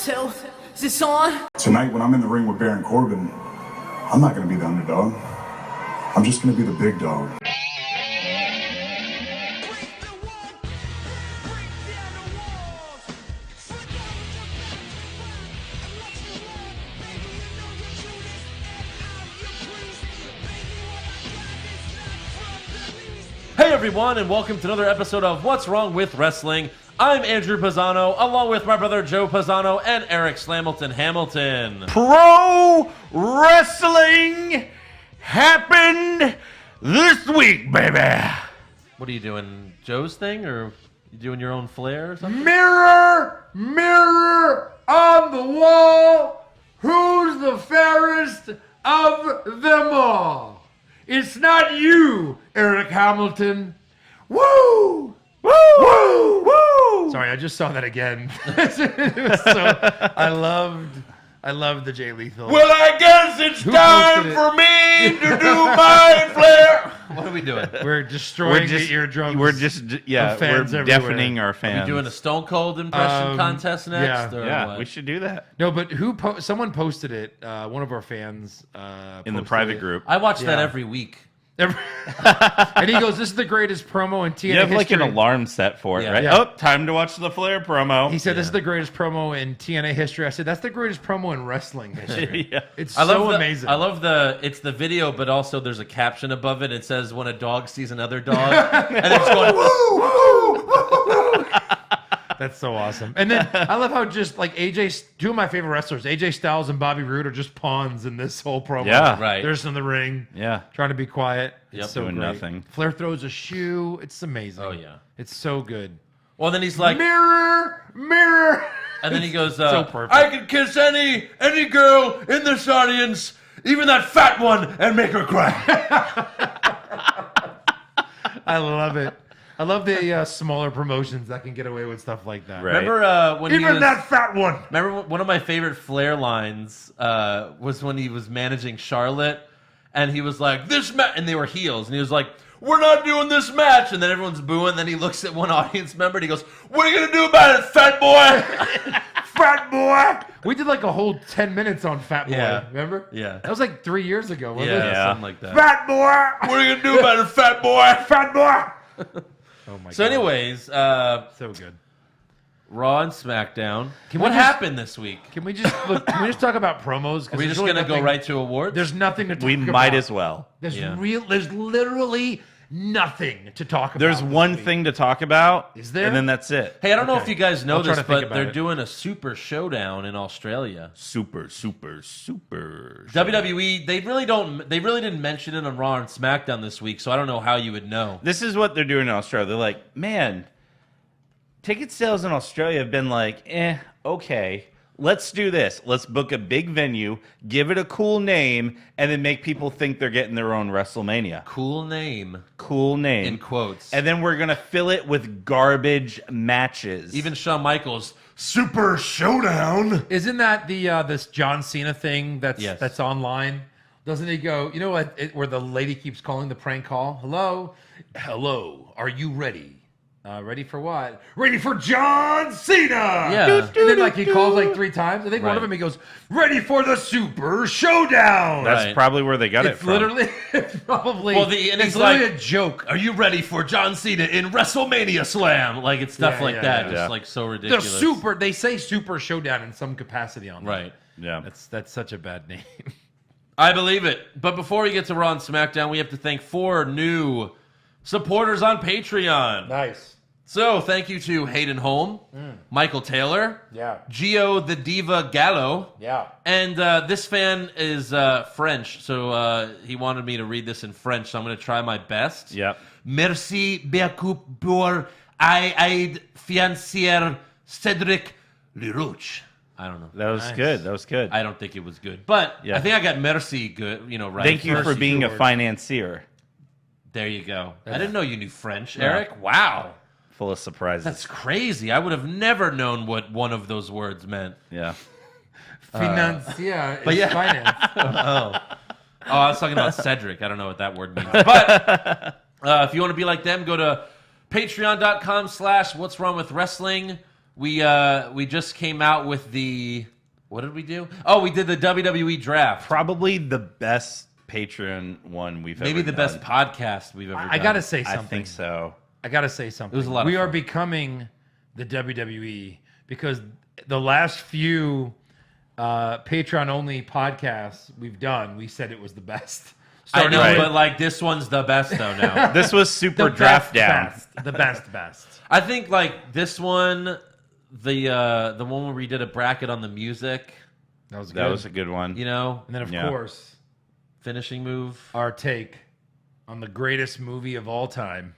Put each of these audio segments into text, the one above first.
tell. Is this on? Tonight, when I'm in the ring with Baron Corbin, I'm not going to be the underdog. I'm just going to be the big dog. Hey everyone, and welcome to another episode of What's Wrong with Wrestling. I'm Andrew Pisano, along with my brother Joe Pisano and Eric Slamilton Hamilton. Pro wrestling happened this week, baby. What are you doing, Joe's thing, or you doing your own flair or something? Mirror, mirror on the wall, who's the fairest of them all? It's not you, Eric Hamilton. Woo! Woo! Woo! Woo! Sorry, I just saw that again. It was I loved the Jay Lethal. Well, I guess it's time for me to do my flair. What are we doing? We're destroying the eardrums. We're just, yeah, we're deafening our fans. Are we doing a Stone Cold impression contest next? Yeah, we should do that. No, but someone posted it. One of our fans in the private group. I watch that every week. And he goes, "This is the greatest promo in TNA You have history." like an alarm set for it, right? Yeah. Oh, time to watch the Flair promo. He said, "This is the greatest promo in TNA history." I said, "That's the greatest promo in wrestling history." Yeah. It's amazing. I love it's the video, but also there's a caption above it. It says, "When a dog sees another dog," and it's going, "Woo, woo, woo." That's so awesome. And then I love how just like two of my favorite wrestlers, AJ Styles and Bobby Roode, are just pawns in this whole promo. Yeah, right. They're just in the ring, trying to be quiet. Yep. It's so doing great. nothing. Flair throws a shoe. It's amazing. Oh yeah, it's so good. Well, then he's like, "Mirror, mirror," and then he goes, so perfect. "I can kiss any girl in this audience, even that fat one, and make her cry." I love it. I love the smaller promotions that can get away with stuff like that. Right. Remember when even that fat one? Remember one of my favorite Flair lines was when he was managing Charlotte, and he was like, "This match," and they were heels, and he was like, "We're not doing this match," and then everyone's booing. Then he looks at one audience member, and he goes, "What are you gonna do about it, fat boy?" Fat boy. We did like a whole 10 minutes on Fat Boy. Yeah. Remember? Yeah. That was like 3 years ago. Wasn't it? Yeah, something like that. Fat boy. What are you gonna do about it, fat boy? Fat boy. Oh my god. So, anyways, so good. Raw and SmackDown. What happened this week? Can we just talk about promos? Are we just gonna go right to awards? There's nothing to talk We about. might as well. There's literally nothing to talk about. There's one thing to talk about. Is there? And then that's it. Hey, I don't know if you guys know I'll try this, to think but about they're it. doing a super showdown in Australia. Super. WWE, they really didn't mention it on Raw and SmackDown this week, so I don't know how you would know. This is what they're doing in Australia. They're like, man, ticket sales in Australia have been like, okay. Let's do this. Let's book a big venue, give it a cool name, and then make people think they're getting their own WrestleMania. Cool name. In quotes. And then we're going to fill it with garbage matches. Even Shawn Michaels, Super Showdown. Isn't that the this John Cena thing Yes. that's online? Doesn't he go, you know what, where the lady keeps calling the prank call? Hello, are you ready? Ready for what? Ready for John Cena! Yeah. And then like he calls like 3 times. I think one Right. of them he goes, ready for the Super Showdown! That's Right. probably where they got it It's from. literally, it's probably, Well, and it's he's literally like, a joke. Are you ready for John Cena in WrestleMania Slam? Like, it's stuff Yeah, like yeah, that. yeah. Just like so ridiculous. They say Super Showdown in some capacity on that. Right. Yeah. That's such a bad name. I believe it. But before we get to Raw and SmackDown, we have to thank 4 new supporters on Patreon. Nice. So, thank you to Hayden Holm, Michael Taylor, Yeah. Gio the Diva Gallo, Yeah. and this fan is French, so he wanted me to read this in French, so I'm going to try my best. Yep. Merci beaucoup pour aide financière Cédric Lerouche. I don't know. That was Nice. good. That was good. I don't think it was good, but Yeah. I think I got merci good, right. Thank you for Mercy being a George. financier. There you go. I didn't know you knew French, Eric. Wow. Full of surprises. That's crazy. I would have never known what one of those words meant. Yeah. Financier but is yeah. finance. Oh, I was talking about Cedric. I don't know what that word means. But if you want to be like them, go to patreon.com/what's wrong with wrestling. we just came out with the, what did we do? Oh, we did the WWE draft. Probably the best Patreon one we've Maybe ever the done. best podcast we've ever done. I gotta say something. I think so. I gotta say something. It was a lot of We are fun. becoming the WWE because the last few Patreon only podcasts we've done, we said it was the best. I know, Right. but like this one's the best though now. This was super draft down. The best. I think like this one, the one where we did a bracket on the music, That was good. That was a good one. you know, And then, of Yeah. course, finishing move. our take on the greatest movie of all time,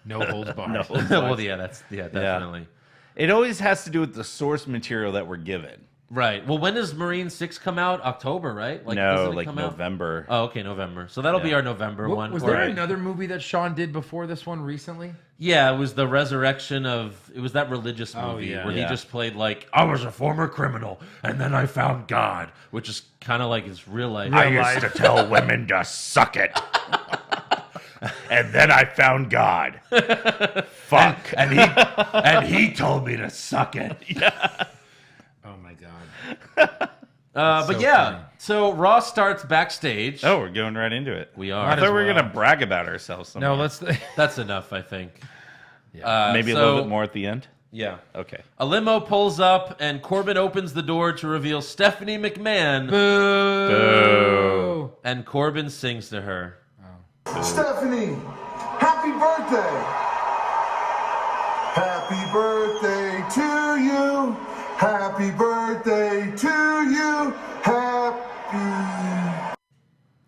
No Holds Barred. No. Well, yeah, definitely. It always has to do with the source material that we're given. Right. Well, when does Marine 6 come out? October, right? No, doesn't it like come out? November. Oh, okay, November. So that'll be Yeah. our November one. Was Or- there another movie that Sean did before this one recently? Yeah, it was the resurrection of. It was that religious movie Oh, yeah. where he Yeah. just played like I was a former criminal and then I found God, which is kind of like his real life. I used to tell women to suck it. And then I found God. Fuck. and he told me to suck it. Oh my god. But So yeah, funny. so Raw starts backstage. Oh, we're going right into it. We I are. Might thought as we were well. going to brag about ourselves. No, somewhere. let's. That's enough, I think. Maybe a so- little bit more at the end. Yeah. Okay. A limo pulls up and Corbin opens the door to reveal Stephanie McMahon, Boo! and Corbin sings to her. Stephanie, happy birthday! Happy birthday to you! Happy birthday to you! Happy.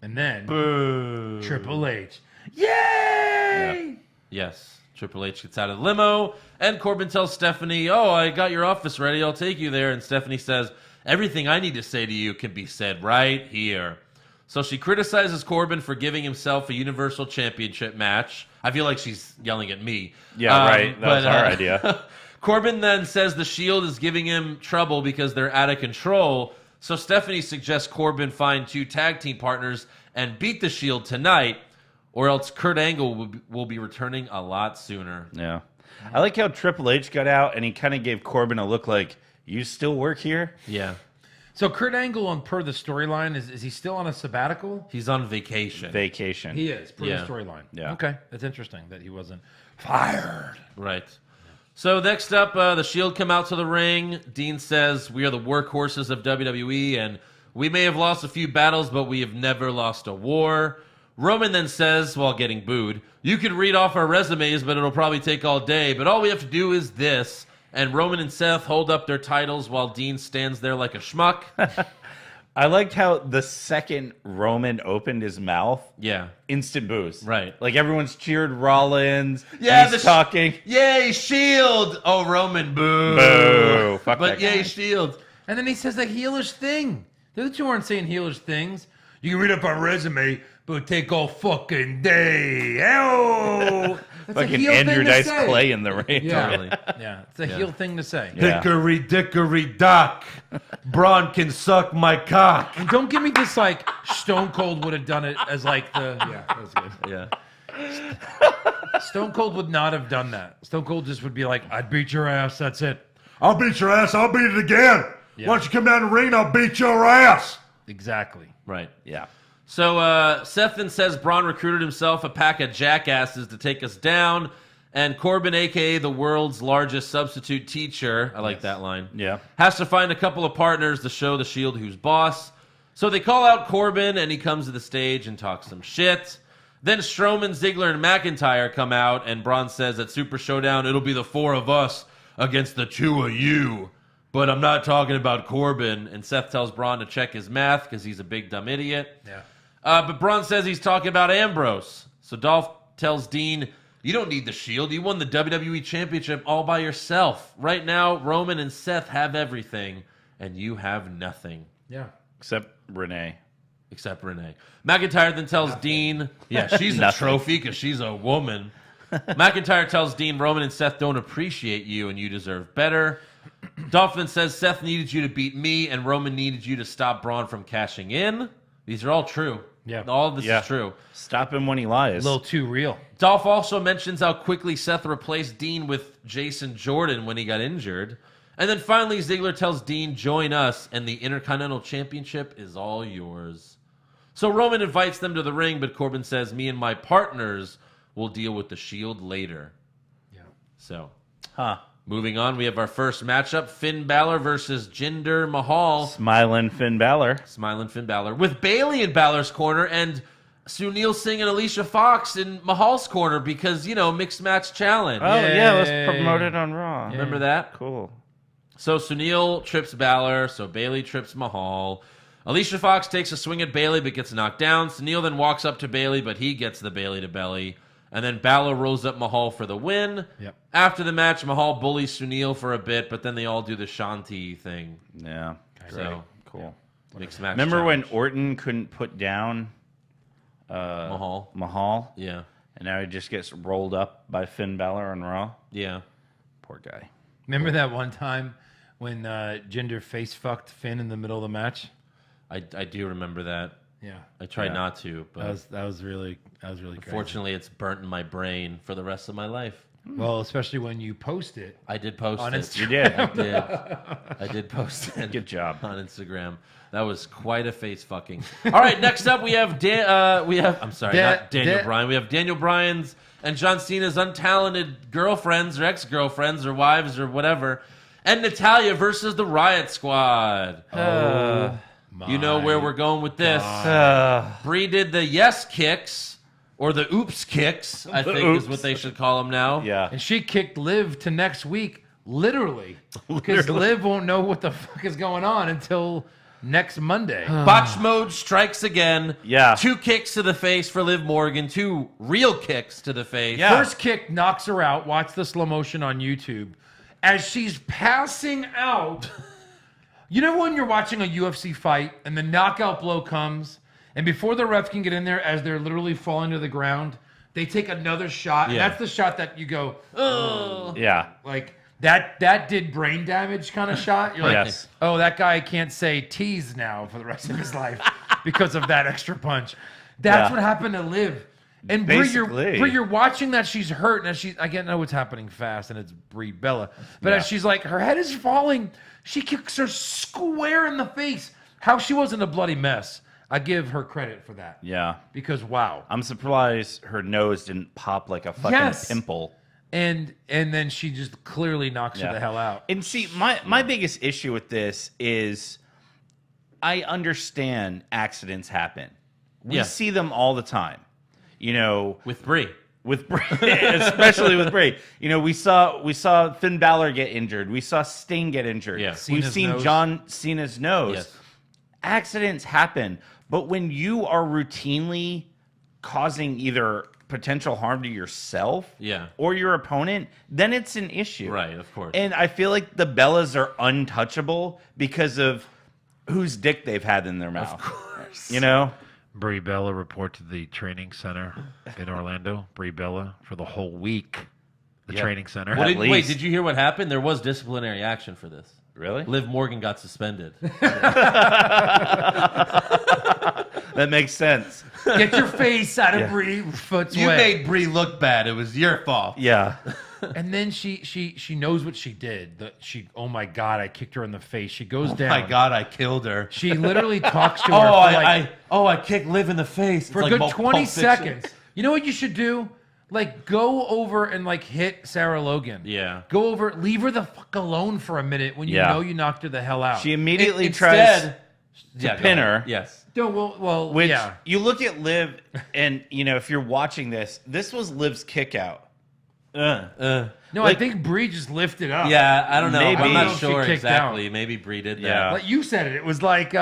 And then Boo. Triple H. Yay! Yes. Triple H gets out of the limo, and Corbin tells Stephanie, "Oh, I got your office ready. I'll take you there." And Stephanie says, "Everything I need to say to you can be said right here." So she criticizes Corbin for giving himself a Universal Championship match. I feel like she's yelling at me. Yeah, right. That was our idea. Corbin then says the Shield is giving him trouble because they're out of control. So Stephanie suggests Corbin find 2 tag team partners and beat the Shield tonight, or else Kurt Angle will be returning a lot sooner. Yeah. I like how Triple H got out and he kind of gave Corbin a look like, you still work here? Yeah. So Kurt Angle, on per the storyline, is he still on a sabbatical? He's on vacation. Vacation. He is, per Yeah. the storyline. Yeah. Okay, that's interesting that he wasn't fired. Right. So next up, the Shield come out to the ring. Dean says, "We are the workhorses of WWE, and we may have lost a few battles, but we have never lost a war." Roman then says, while getting booed, "You could read off our resumes, but it'll probably take all day. But all we have to do is this." And Roman and Seth hold up their titles while Dean stands there like a schmuck. I liked how the second Roman opened his mouth, Yeah. instant boost. Right. Like everyone's cheered Rollins. Yeah, He's the talking. Yay, Shield! Oh, Roman, boo. Boo. Fuck But that yay, guy. Shield. And then he says that heelish thing. The other two aren't saying heelish things. You can read up our resume, but it'll take all fucking day. Ow! That's Fucking heel thing Andrew to Dice say. Clay in the ring. Yeah. Totally. Yeah, it's a heel thing to say. Yeah. Hickory dickory dock. Braun can suck my cock. And don't give me this like Stone Cold would have done it as like the that was good. Yeah. Stone Cold would not have done that. Stone Cold just would be like, "I'd beat your ass. That's it." I'll beat your ass. I'll beat it again. Yeah. Why don't you come down the ring? I'll beat your ass. Exactly. Right. Yeah. So Seth then says Braun recruited himself a pack of jackasses to take us down. And Corbin, a.k.a. the world's largest substitute teacher, I like that line, Yeah. has to find a couple of partners to show the Shield who's boss. So they call out Corbin, and he comes to the stage and talks some shit. Then Strowman, Ziggler, and McIntyre come out, and Braun says at Super Showdown, it'll be the 4 of us against the 2 of you. But I'm not talking about Corbin. And Seth tells Braun to check his math because he's a big dumb idiot. Yeah. But Braun says he's talking about Ambrose. So Dolph tells Dean, "You don't need the Shield. You won the WWE Championship all by yourself. Right now, Roman and Seth have everything, and you have nothing." Yeah. Except Renee. Except Renee. McIntyre then tells Dean, yeah, she's a Nothing. trophy because she's a woman. McIntyre tells Dean, Roman and Seth don't appreciate you and you deserve better. Dolph then says Seth needed you to beat me and Roman needed you to stop Braun from cashing in. These are all true. Yeah. All of this is true. Stop him when he lies. A little too real. Dolph also mentions how quickly Seth replaced Dean with Jason Jordan when he got injured. And then finally, Ziggler tells Dean, join us, and the Intercontinental Championship is all yours. So Roman invites them to the ring, but Corbin says, me and my partners will deal with the Shield later. Yeah. So, Huh. moving on, we have our first matchup, Finn Balor versus Jinder Mahal. Smiling Finn Balor. Smiling Finn Balor. With Bayley in Balor's corner and Sunil Singh and Alicia Fox in Mahal's corner because, mixed match challenge. Oh, yeah, let's Yay. promote it on Raw. Remember that? Cool. So Sunil trips Balor, so Bayley trips Mahal. Alicia Fox takes a swing at Bayley but gets knocked down. Sunil then walks up to Bayley, but he gets the Bayley to belly. And then Balor rolls up Mahal for the win. Yep. After the match, Mahal bullies Sunil for a bit, but then they all do the Shanti thing. Yeah. So, Cool. mixed match Remember when challenge. Orton couldn't put down Mahal? Yeah. And now he just gets rolled up by Finn Balor on Raw? Yeah. Poor guy. Remember that one time when Jinder face fucked Finn in the middle of the match? I do remember that. Yeah. I tried not to, but That was really crazy. unfortunately, it's burnt in my brain for the rest of my life. Well, especially when you post it. I did post On it. Instagram. You did. I did post it. Good job. On Instagram. That was quite a face fucking. All right, next up we have not Daniel Bryan. We have Daniel Bryan's and John Cena's untalented girlfriends or ex-girlfriends or wives or whatever, and Natalya versus the Riot Squad. You know where we're going with this. Brie did the yes kicks, or the oops kicks, I think is what they should call them now. Yeah. And she kicked Liv to next week, literally. Because Liv won't know what the fuck is going on until next Monday. Botch mode strikes again. Yeah. 2 kicks to the face for Liv Morgan. 2 real kicks to the face. Yeah. First kick knocks her out. Watch the slow motion on YouTube. As she's passing out, you know when you're watching a UFC fight and the knockout blow comes, and before the ref can get in there, as they're literally falling to the ground, they take another shot. And Yeah. that's the shot that you go, oh. Yeah. Like, that did brain damage kind of shot. You're like, Yes. oh, that guy can't say tease now for the rest of his life because of that extra punch. That's Yeah. what happened to Liv. And Basically. Brie, you're watching that she's hurt, and I get know what's happening fast, and it's Brie Bella. But as she's like, her head is falling, she kicks her square in the face. How she wasn't a bloody mess, I give her credit for that. Yeah. Because wow. I'm surprised her nose didn't pop like a fucking Yes. pimple. And then she just clearly knocks her the hell out. And see, my biggest issue with this is I understand accidents happen. We see them all the time. With Brie. With Brie, especially with Brie. We saw Finn Balor get injured. We saw Sting get injured. Yeah. We've Cena's seen nose. John Cena's nose. Yes. Accidents happen, but when you are routinely causing either potential harm to yourself or your opponent, then it's an issue. Right, of course. And I feel like the Bellas are untouchable because of whose dick they've had in their mouth. Of course. Brie Bella report to the training center in Orlando. Brie Bella for the whole week. The training center. Well, At wait, least. did you hear what happened? There was disciplinary action for this. Really? Liv Morgan got suspended. That makes sense. Get your face out of Brie Foot's You way. made Brie look bad. It was your fault. Yeah. And then she knows what she did. Oh my God, I kicked her in the face. She goes down. My God, I killed her. She literally talks to her I kicked Liv in the face. for a It's good like 20 Pulp Fiction. seconds. You know what you should do? Go over and hit Sarah Logan. Yeah. Go over, leave her the fuck alone for a minute when you know you knocked her the hell out. She immediately Instead, tries to pin her. Yes. Which yeah. you look at Liv, and if you're watching this was Liv's kick out. No, I think Brie just lifted up. Yeah, I don't know. Maybe. I'm I don't know not if she sure kicked exactly. Maybe Brie did that. Yeah. Like you said it. It was like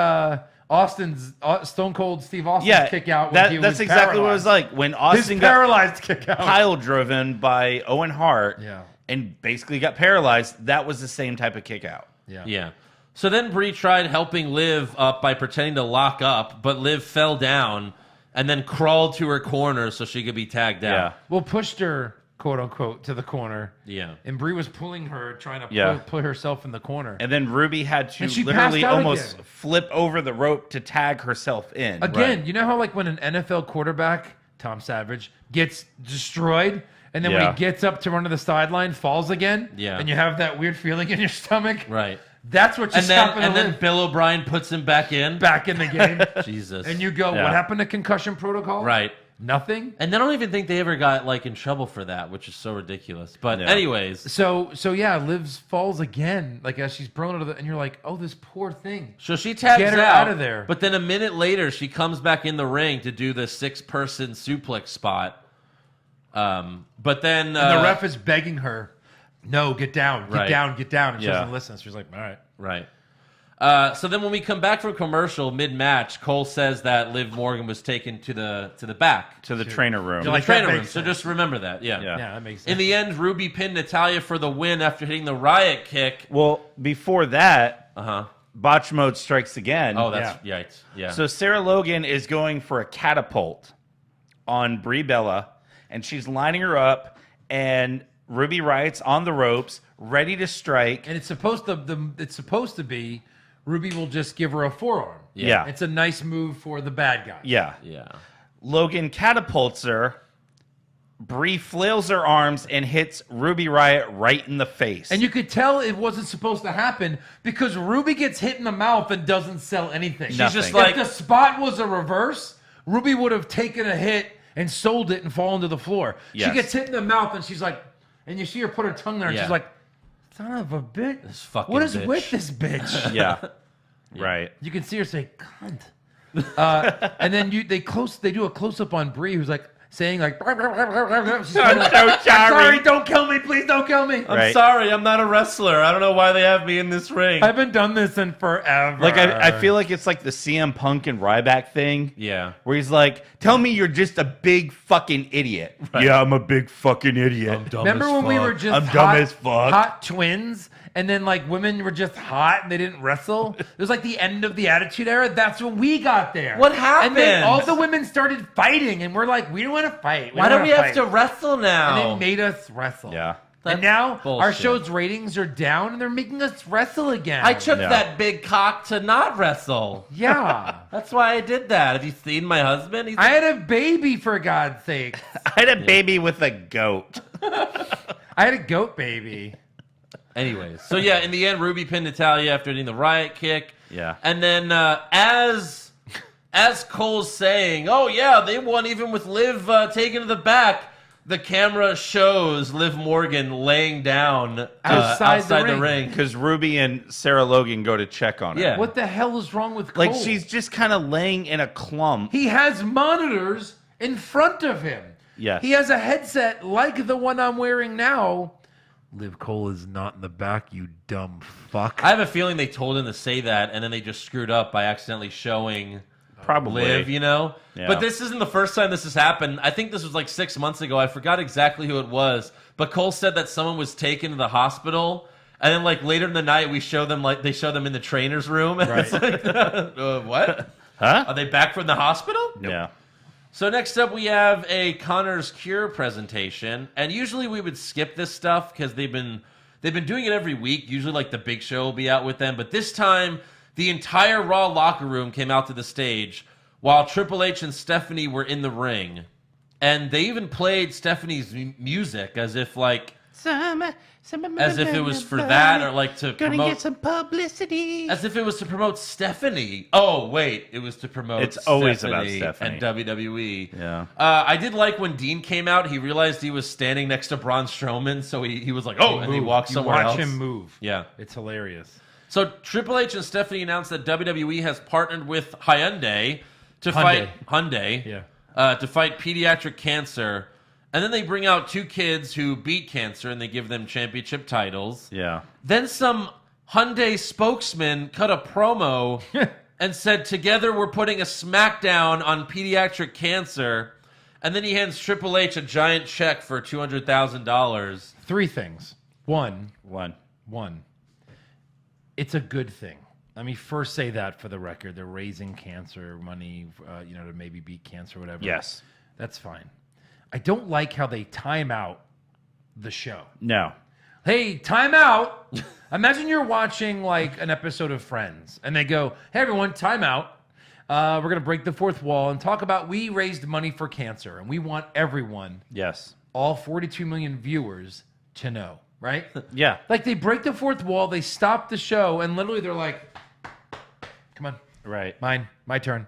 Austin's Stone Cold Steve Austin's Yeah, kick out. When he that's was exactly what it was paralyzed. like when His Austin got paralyzed kick out. pile driven by Owen Hart. Yeah. And basically got paralyzed. That was the same type of kick out. Yeah. So then Brie tried helping Liv up by pretending to lock up, but Liv fell down and then crawled to her corner so she could be tagged out. Yeah. Well, pushed her quote unquote, to the corner. Yeah. And Brie was pulling her, trying to Yeah. put herself in the corner. And then Ruby had to And she literally passed out almost again. flip over the rope to tag herself in. Again, you know how like when an NFL quarterback, Tom Savage, gets destroyed, and then when Yeah. he gets up to run to the sideline, falls again, Yeah. and you have that weird feeling in your stomach. Right. That's what just happened. And then Bill O'Brien puts him back in. back in the game, Jesus. and you go, Yeah. "What happened to concussion protocol?" Right. Nothing. And I don't even think they ever got like in trouble for that, which is so ridiculous. But Yeah. anyways, So yeah, Liv falls again, like as she's thrown out of the, and you're like, "Oh, this poor thing." so she tags Get her out out of there. But then a minute later, she comes back in the ring to do the 6-person suplex spot. But then And the ref is begging her, "No, get down, get Right. down, get down." And she Yeah. doesn't listen. She's like, "All right." Right. So then when we come back from commercial mid-match, Cole says that Liv Morgan was taken to the back. To the trainer room. To Like, the that trainer room. makes So sense. just remember that. Yeah. Yeah, that makes sense. In the end, Ruby pinned Natalya for the win after hitting the riot kick. Well, before that, Uh-huh. botch mode strikes again. Oh, that's yikes. Yeah. So Sarah Logan is going for a catapult on Brie Bella, and she's lining her up, and Ruby Riot's on the ropes, ready to strike. And it's supposed to be Ruby will just give her a forearm. Yeah. It's a nice move for the bad guy. Yeah. yeah. Logan catapults her. Brie flails her arms and hits Ruby Riot right in the face. And you could tell it wasn't supposed to happen because Ruby gets hit in the mouth and doesn't sell anything. She's Nothing. just If like the spot was a reverse, Ruby would have taken a hit and sold it and fallen to the floor. Yes. She gets hit in the mouth and she's like, and you see her put her tongue there and Yeah. she's like, son of a bitch. This fucking What is bitch." with this bitch? yeah. Right. You can see her say, cunt. And then they do a close up on Brie, who's like saying like, she's I'm like, so "I'm sorry, don't kill me, please don't kill me. I'm Right. sorry, I'm not a wrestler. I don't know why they have me in this ring. I haven't done this in forever. Like, I feel like it's like the CM Punk and Ryback thing. Yeah. Where he's like, tell me you're just a big fucking idiot. Yeah, I'm a big fucking idiot. Remember when we were just I'm dumb as fuck. hot twins, and then like women were just hot and they didn't wrestle? It was like the end of the Attitude Era. That's when we got there. What And then happened? all the women started fighting, and we're like, we don't want to fight. Why do we have to wrestle now? And they made us wrestle. Yeah. And That's now our bullshit. show's ratings are down, and they're making us wrestle again. I took Yeah. that big cock to not wrestle. Yeah. That's why I did that. Have you seen my husband? He's I had a baby, for God's sake. I had a baby with a goat. I had a goat baby. Anyways, so yeah, in the end, Ruby pinned Natalya after hitting the riot kick. Yeah. And then as Cole's saying, oh yeah, they won even with Liv taken to the back, the camera shows Liv Morgan laying down outside the ring. Because Ruby and Sarah Logan go to check on her. Yeah. What the hell is wrong with Cole? Like, she's just kind of laying in a clump. He has monitors in front of him. Yes. He has a headset like the one I'm wearing now. Liv Cole is not in the back, you dumb fuck. I have a feeling they told him to say that, and then they just screwed up by accidentally showing Probably. Liv, you know? Yeah. But this isn't the first time this has happened. I think this was like 6 months ago. I forgot exactly who it was. But Cole said that someone was taken to the hospital. And then like later in the night, they show them in the trainer's room. And it's like, what? Huh? Are they back from the hospital? Yeah. So next up, we have a Connor's Cure presentation. And usually we would skip this stuff because they've been doing it every week. Usually like the Big Show will be out with them. But this time, the entire Raw locker room came out to the stage while Triple H and Stephanie were in the ring. And they even played Stephanie's music as if like... As if it was for that or like to promote... get some publicity. As if it was to promote Stephanie. Oh, wait. It was to promote It's always about Stephanie. and WWE. Yeah. I did like when Dean came out, he realized he was standing next to Braun Strowman, so he was like, oh, and he walked somewhere watch else. him move. Yeah. It's hilarious. So Triple H and Stephanie announced that WWE has partnered with Hyundai to fight Yeah. to fight pediatric cancer. And then they bring out 2 kids who beat cancer and they give them championship titles. Yeah. Then some Hyundai spokesman cut a promo and said, together we're putting a SmackDown on pediatric cancer. And then he hands Triple H a giant check for $200,000. 3 things. One. One. It's a good thing. Let me first say that for the record. They're raising cancer money, to maybe beat cancer or whatever. Yes. That's fine. I don't like how they time out the show. No. Hey, time out. Imagine you're watching like an episode of Friends and they go, hey, everyone, time out. We're going to break the fourth wall and talk about we raised money for cancer and we want everyone, Yes. all 42 million viewers, to know, right? Yeah. Like they break the fourth wall, they stop the show, and literally they're like, come on, Right. my turn.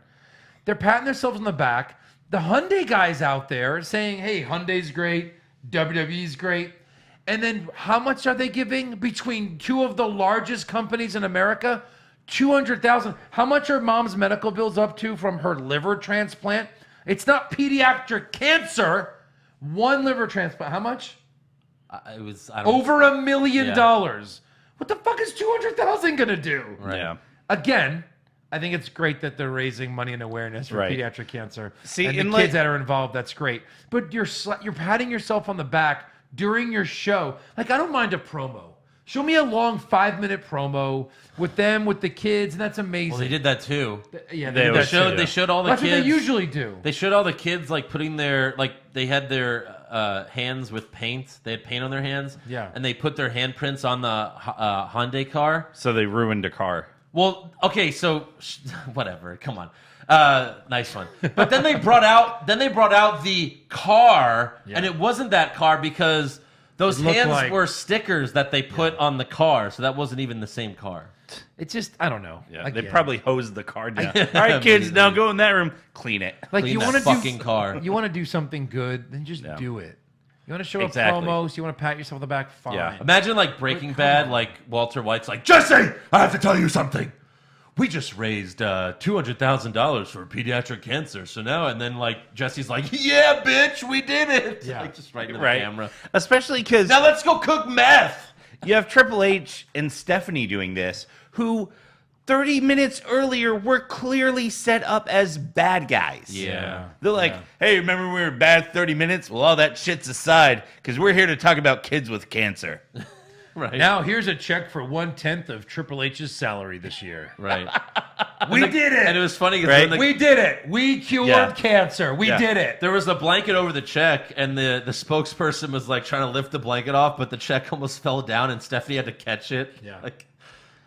They're patting themselves on the back. The Hyundai guys out there saying, hey, Hyundai's great, WWE's great. And then how much are they giving between two of the largest companies in America? $200,000. How much are mom's medical bills up to from her liver transplant? It's not pediatric cancer. One liver transplant. How much? It was I don't Over $1 million. Yeah. What the fuck is $200,000 gonna do? Right. Yeah. Again, I think it's great that they're raising money and awareness for Right. pediatric cancer. See, and the and kids like- that are involved, that's great. But you're patting yourself on the back during your show. Like, I don't mind a promo. Show me a long 5-minute promo with them, with the kids, and that's amazing. Well, they did that too. Yeah, They did always that show- too. They showed all the That's kids. what they usually do. They showed all the kids like putting their they had their hands with paint. They had paint on their hands. Yeah. And they put their handprints on the Hyundai car. So they ruined a car. Well, okay, so whatever. Come on, nice one. But then they brought out the car, Yeah. and it wasn't that car because those It looked hands like- were stickers that they put on the car, so that wasn't even the same car. It's just, I don't know. Yeah. Again. They probably hosed the car down. All right, kids, now go in that room, clean it. Like Clean you that want to fucking do car. You want to do something good, then just Yeah. do it. You want to show Exactly. a promo, so you want to pat yourself on the back, fine. Yeah. Imagine like Breaking Bad, like Walter White's like, Jesse, I have to tell you something. We just raised $200,000 for pediatric cancer. So now, and then like Jesse's like, yeah, bitch, we did it. Yeah. Like just right into Right. the camera. Especially because Now let's go cook meth. you have Triple H and Stephanie doing this, who 30 minutes earlier were clearly set up as bad guys. Yeah. They're like, hey, remember when we were bad 30 minutes? Well, all that shit's aside, because we're here to talk about kids with cancer. Right. Now here's a check for 1/10 of Triple H's salary this year. Right. We did it. And it was funny because Right? We did it. We cured Yeah. cancer. We Yeah. did it. there was a blanket over the check, and the spokesperson was like trying to lift the blanket off, but the check almost fell down, and Stephanie had to catch it. Yeah. Like,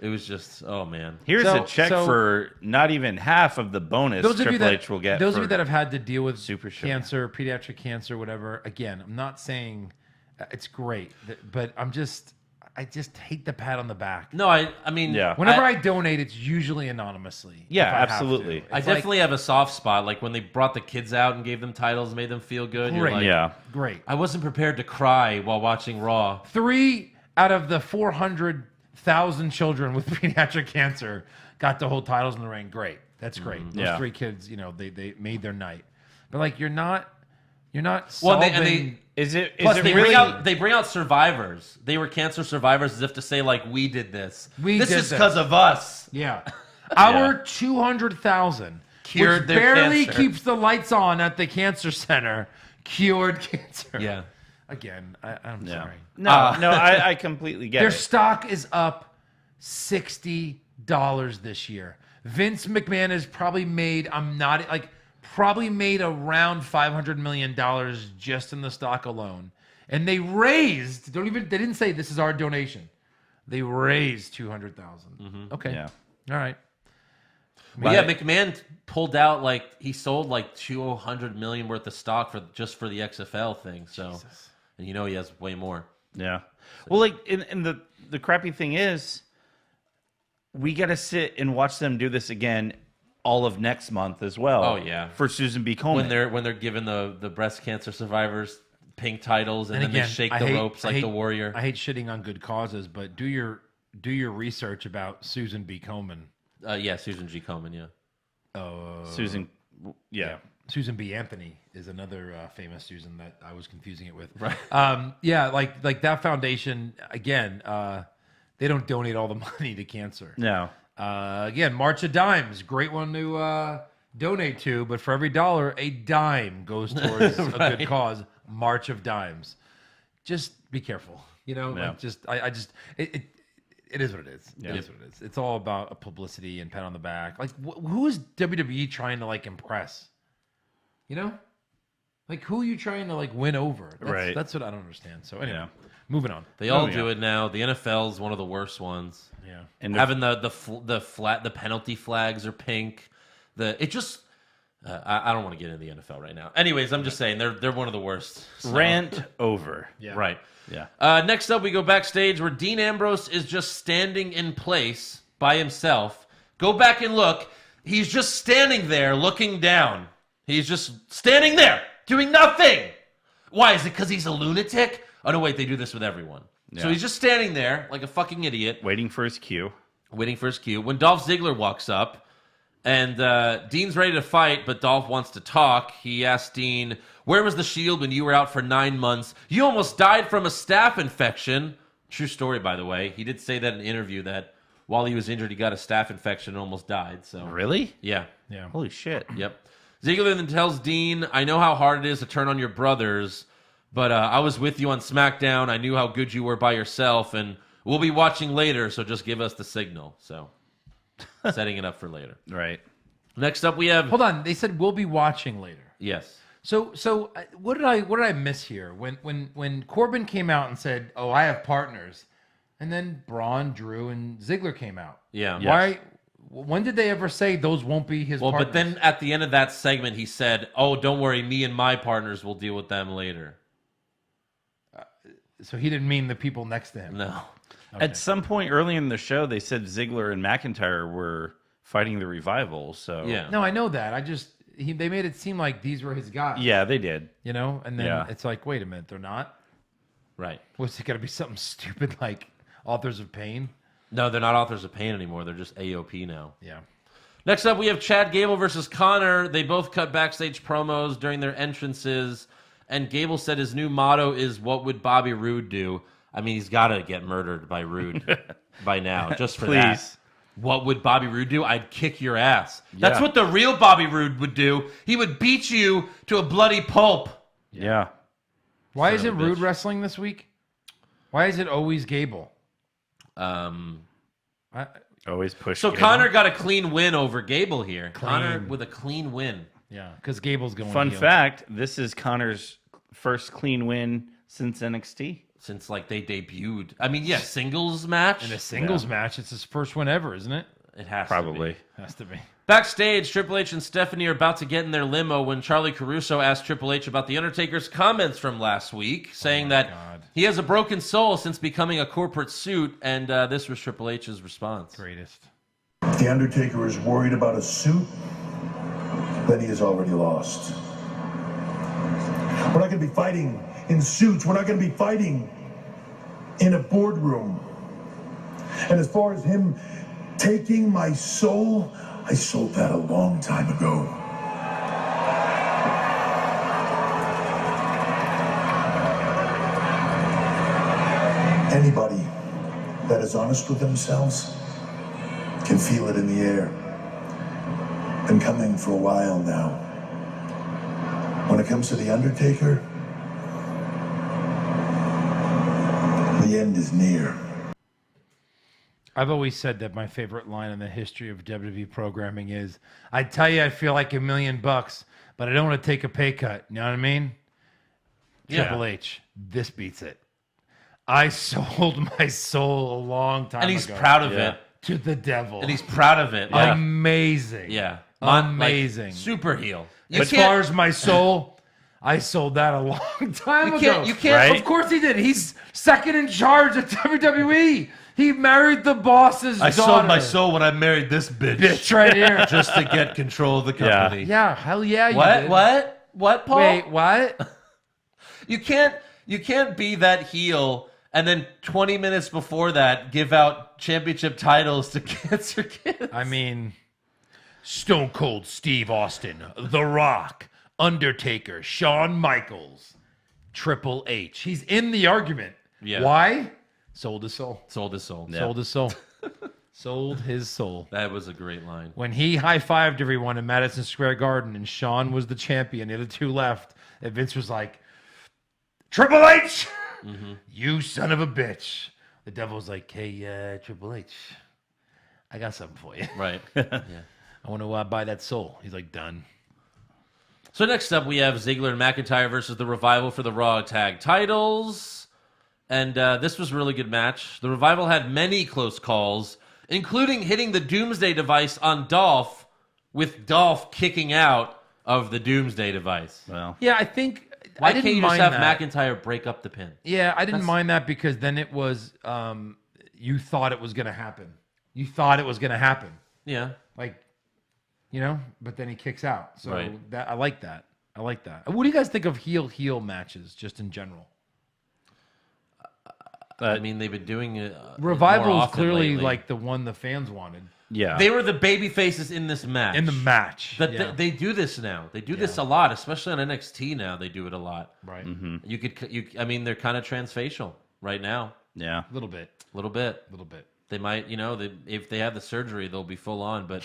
it was just, oh man. Here's So- a check so- for not even half of the bonus Those of you Triple that H will get. those of for- you that have had to deal with Super Show. cancer, pediatric cancer, whatever. Again, I'm not saying it's great, but I just hate the pat on the back. No, I mean, Yeah. Whenever I donate, it's usually anonymously. Yeah, if I have to. absolutely. It's I like, definitely have a soft spot. Like when they brought the kids out and gave them titles, made them feel good. You're Great. like, Yeah. great. I wasn't prepared to cry while watching Raw. 3 out of the 400,000 children with pediatric cancer got to hold titles in the ring. Great. That's great. Those Yeah. 3 kids, they made their night. But like you're not Well, solving. Is it Plus, is it they really bring out survivors. They were cancer survivors, as if to say, like, we did this. This did is this. because of us. Yeah. Our 200,000 Cured which their barely cancer. keeps the lights on at the cancer center, cured cancer. Yeah. Again, I'm Yeah. sorry. No, I completely get Their it. stock is up $60 this year. Vince McMahon has probably made, probably made around $500 million just in the stock alone. And they raised, they didn't say this is our donation. They raised 200,000. Okay. Yeah. All right. But yeah, McMahon pulled out, like, he sold like $200 million worth of stock for the XFL thing. So, and he has way more. Yeah. Well, like, and the crappy thing is, we got to sit and watch them do this again all of next month as well. Oh, yeah. For Susan B. Komen. When they're giving the breast cancer survivors pink titles, and then again, they shake I the hate- ropes I like hate- the Warrior. I hate shitting on good causes, but do your research about Susan B. Komen. Yeah, Susan G. Komen. Yeah. Susan, yeah. Susan B. Anthony is another famous Susan that I was confusing it with. Right. Yeah, like that foundation again. They don't donate all the money to cancer. No. Again, March of Dimes, great one to donate to, but for every dollar, a dime goes towards a good cause. March of Dimes. Just be careful. Yeah. Like it is what it is. Yeah. It is what it is. It's all about a publicity and pat on the back. Like, who is WWE trying to like impress? Like, who are you trying to like win over? Right. That's what I don't understand. So anyway, Yeah. moving on. They all do it now. The NFL's one of the worst ones. Yeah. And Having the penalty flags are pink. I don't want to get into the NFL right now. Anyways, I'm just saying they're one of the worst. So. rant over. Yeah. Right. Yeah. Next up, we go backstage where Dean Ambrose is just standing in place by himself. Go back and look. He's just standing there looking down. He's just standing there doing nothing. Why? Is it because he's a lunatic? Oh, no, wait. They do this with everyone. So Yeah. he's just standing there like a fucking idiot. Waiting for his cue. Waiting for his cue. When Dolph Ziggler walks up, and Dean's ready to fight, but Dolph wants to talk. He asks Dean, where was the Shield when you were out for 9 months? You almost died from a staph infection. True story, by the way. He did say that in an interview that while he was injured, he got a staph infection and almost died. So Really? yeah. Yeah. Holy shit. Yep. Ziggler then tells Dean, I know how hard it is to turn on your brothers, but I was with you on SmackDown. I knew how good you were by yourself, and we'll be watching later, so just give us the signal. So setting it up for later. Right. Next up, we have... Hold on. They said we'll be watching later. Yes. So what did I miss here? When Corbin came out and said, "Oh, I have partners," and then Braun, Drew, and Ziggler came out. Yeah. Why? When did they ever say those won't be his? Well, partners? but then at the end of that segment, he said, "Oh, don't worry, me and my partners will deal with them later." So he didn't mean the people next to him. No. At some point early in the show, they said Ziggler and McIntyre were fighting the Revival. So Yeah. No, I know that. They made it seem like these were his guys. yeah, they did. You know, and then Yeah. it's like, wait a minute, they're not. Right. Was it going to be something stupid like Authors of Pain? No, they're not Authors of Pain anymore. They're just AOP now. Yeah. Next up, we have Chad Gable versus Connor. They both cut backstage promos during their entrances, and Gable said his new motto is, "What would Bobby Roode do?" I mean, he's got to get murdered by Roode by now, just for that. Please. What would Bobby Roode do? I'd kick your ass. That's Yeah. what the real Bobby Roode would do. He would beat you to a bloody pulp. Yeah. Why Son isn't of a Rude bitch. wrestling this week? Why is it always Gable? Always push. So Gable. Connor got a clean win over Gable here. Connor with a clean win. Yeah, because Gable's going. Fun heel. fact: this is Connor's first clean win since NXT. Since like they debuted. I mean, yeah, singles match. In a singles match, it's his first one ever, isn't it? It has Probably. to be. Has to be. Backstage, Triple H and Stephanie are about to get in their limo when Charlie Caruso asked Triple H about The Undertaker's comments from last week, saying that God. he has a broken soul since becoming a corporate suit, and this was Triple H's response. Greatest. If The Undertaker is worried about a suit, then he has already lost. We're not going to be fighting in suits. We're not going to be fighting in a boardroom. And as far as him taking my soul, I sold that a long time ago. Anybody that is honest with themselves can feel it in the air. Been coming for a while now. When it comes to The Undertaker, the end is near. I've always said that my favorite line in the history of WWE programming is, "I tell you, I feel like $1,000,000, but I don't want to take a pay cut." You know what I mean? Yeah. Triple H, this beats it. I sold my soul a long time And he's ago proud of it. to the devil. And he's proud of it. Yeah. Amazing. Yeah. Amazing. Like, super heel. You As can't- far as my soul, I sold that a long time ago. you can't- Of course he did. He's second in charge at WWE. He married the boss's I daughter. sold my soul when I married this bitch. Bitch right here. Just to get control of the company. Yeah, hell yeah, you What? did. What, Paul? Wait, what? You can't be that heel and then 20 minutes before that give out championship titles to cancer kids. I mean, Stone Cold Steve Austin, The Rock, Undertaker, Shawn Michaels, Triple H. He's in the argument. Yeah. Why? Sold his soul. Sold his soul. Sold his soul. Sold his soul. That was a great line. When he high-fived everyone in Madison Square Garden and Shawn was the champion, the other two left, and Vince was like, "Triple H, you son of a bitch." The devil's like, "Hey, Triple H, I got something for you. Right. I want to buy that soul." He's like, "Done." So next up, we have Ziggler and McIntyre versus the Revival for the Raw Tag Titles. And this was a really good match. The Revival had many close calls, including hitting the Doomsday device on Dolph, with Dolph kicking out of the Doomsday device. Well, Yeah, I think Why I didn't can't you just mind have that. McIntyre break up the pin? Yeah, I didn't mind that because then it was you thought it was going to happen. You thought it was going to happen. Yeah. Like, you know, but then he kicks out. So Right. that I like that. I like that. What do you guys think of heel matches just in general? I mean, they've been doing it. Revival more is often clearly lately. like the one the fans wanted yeah. They were the baby faces in this match. in the match. But Yeah. they do this now. They do this a lot, especially on NXT now. They do it a lot. right. I mean, they're kind of transfacial right now. yeah. A little bit. A little bit. A little bit. They might, if they have the surgery, they'll be full on. But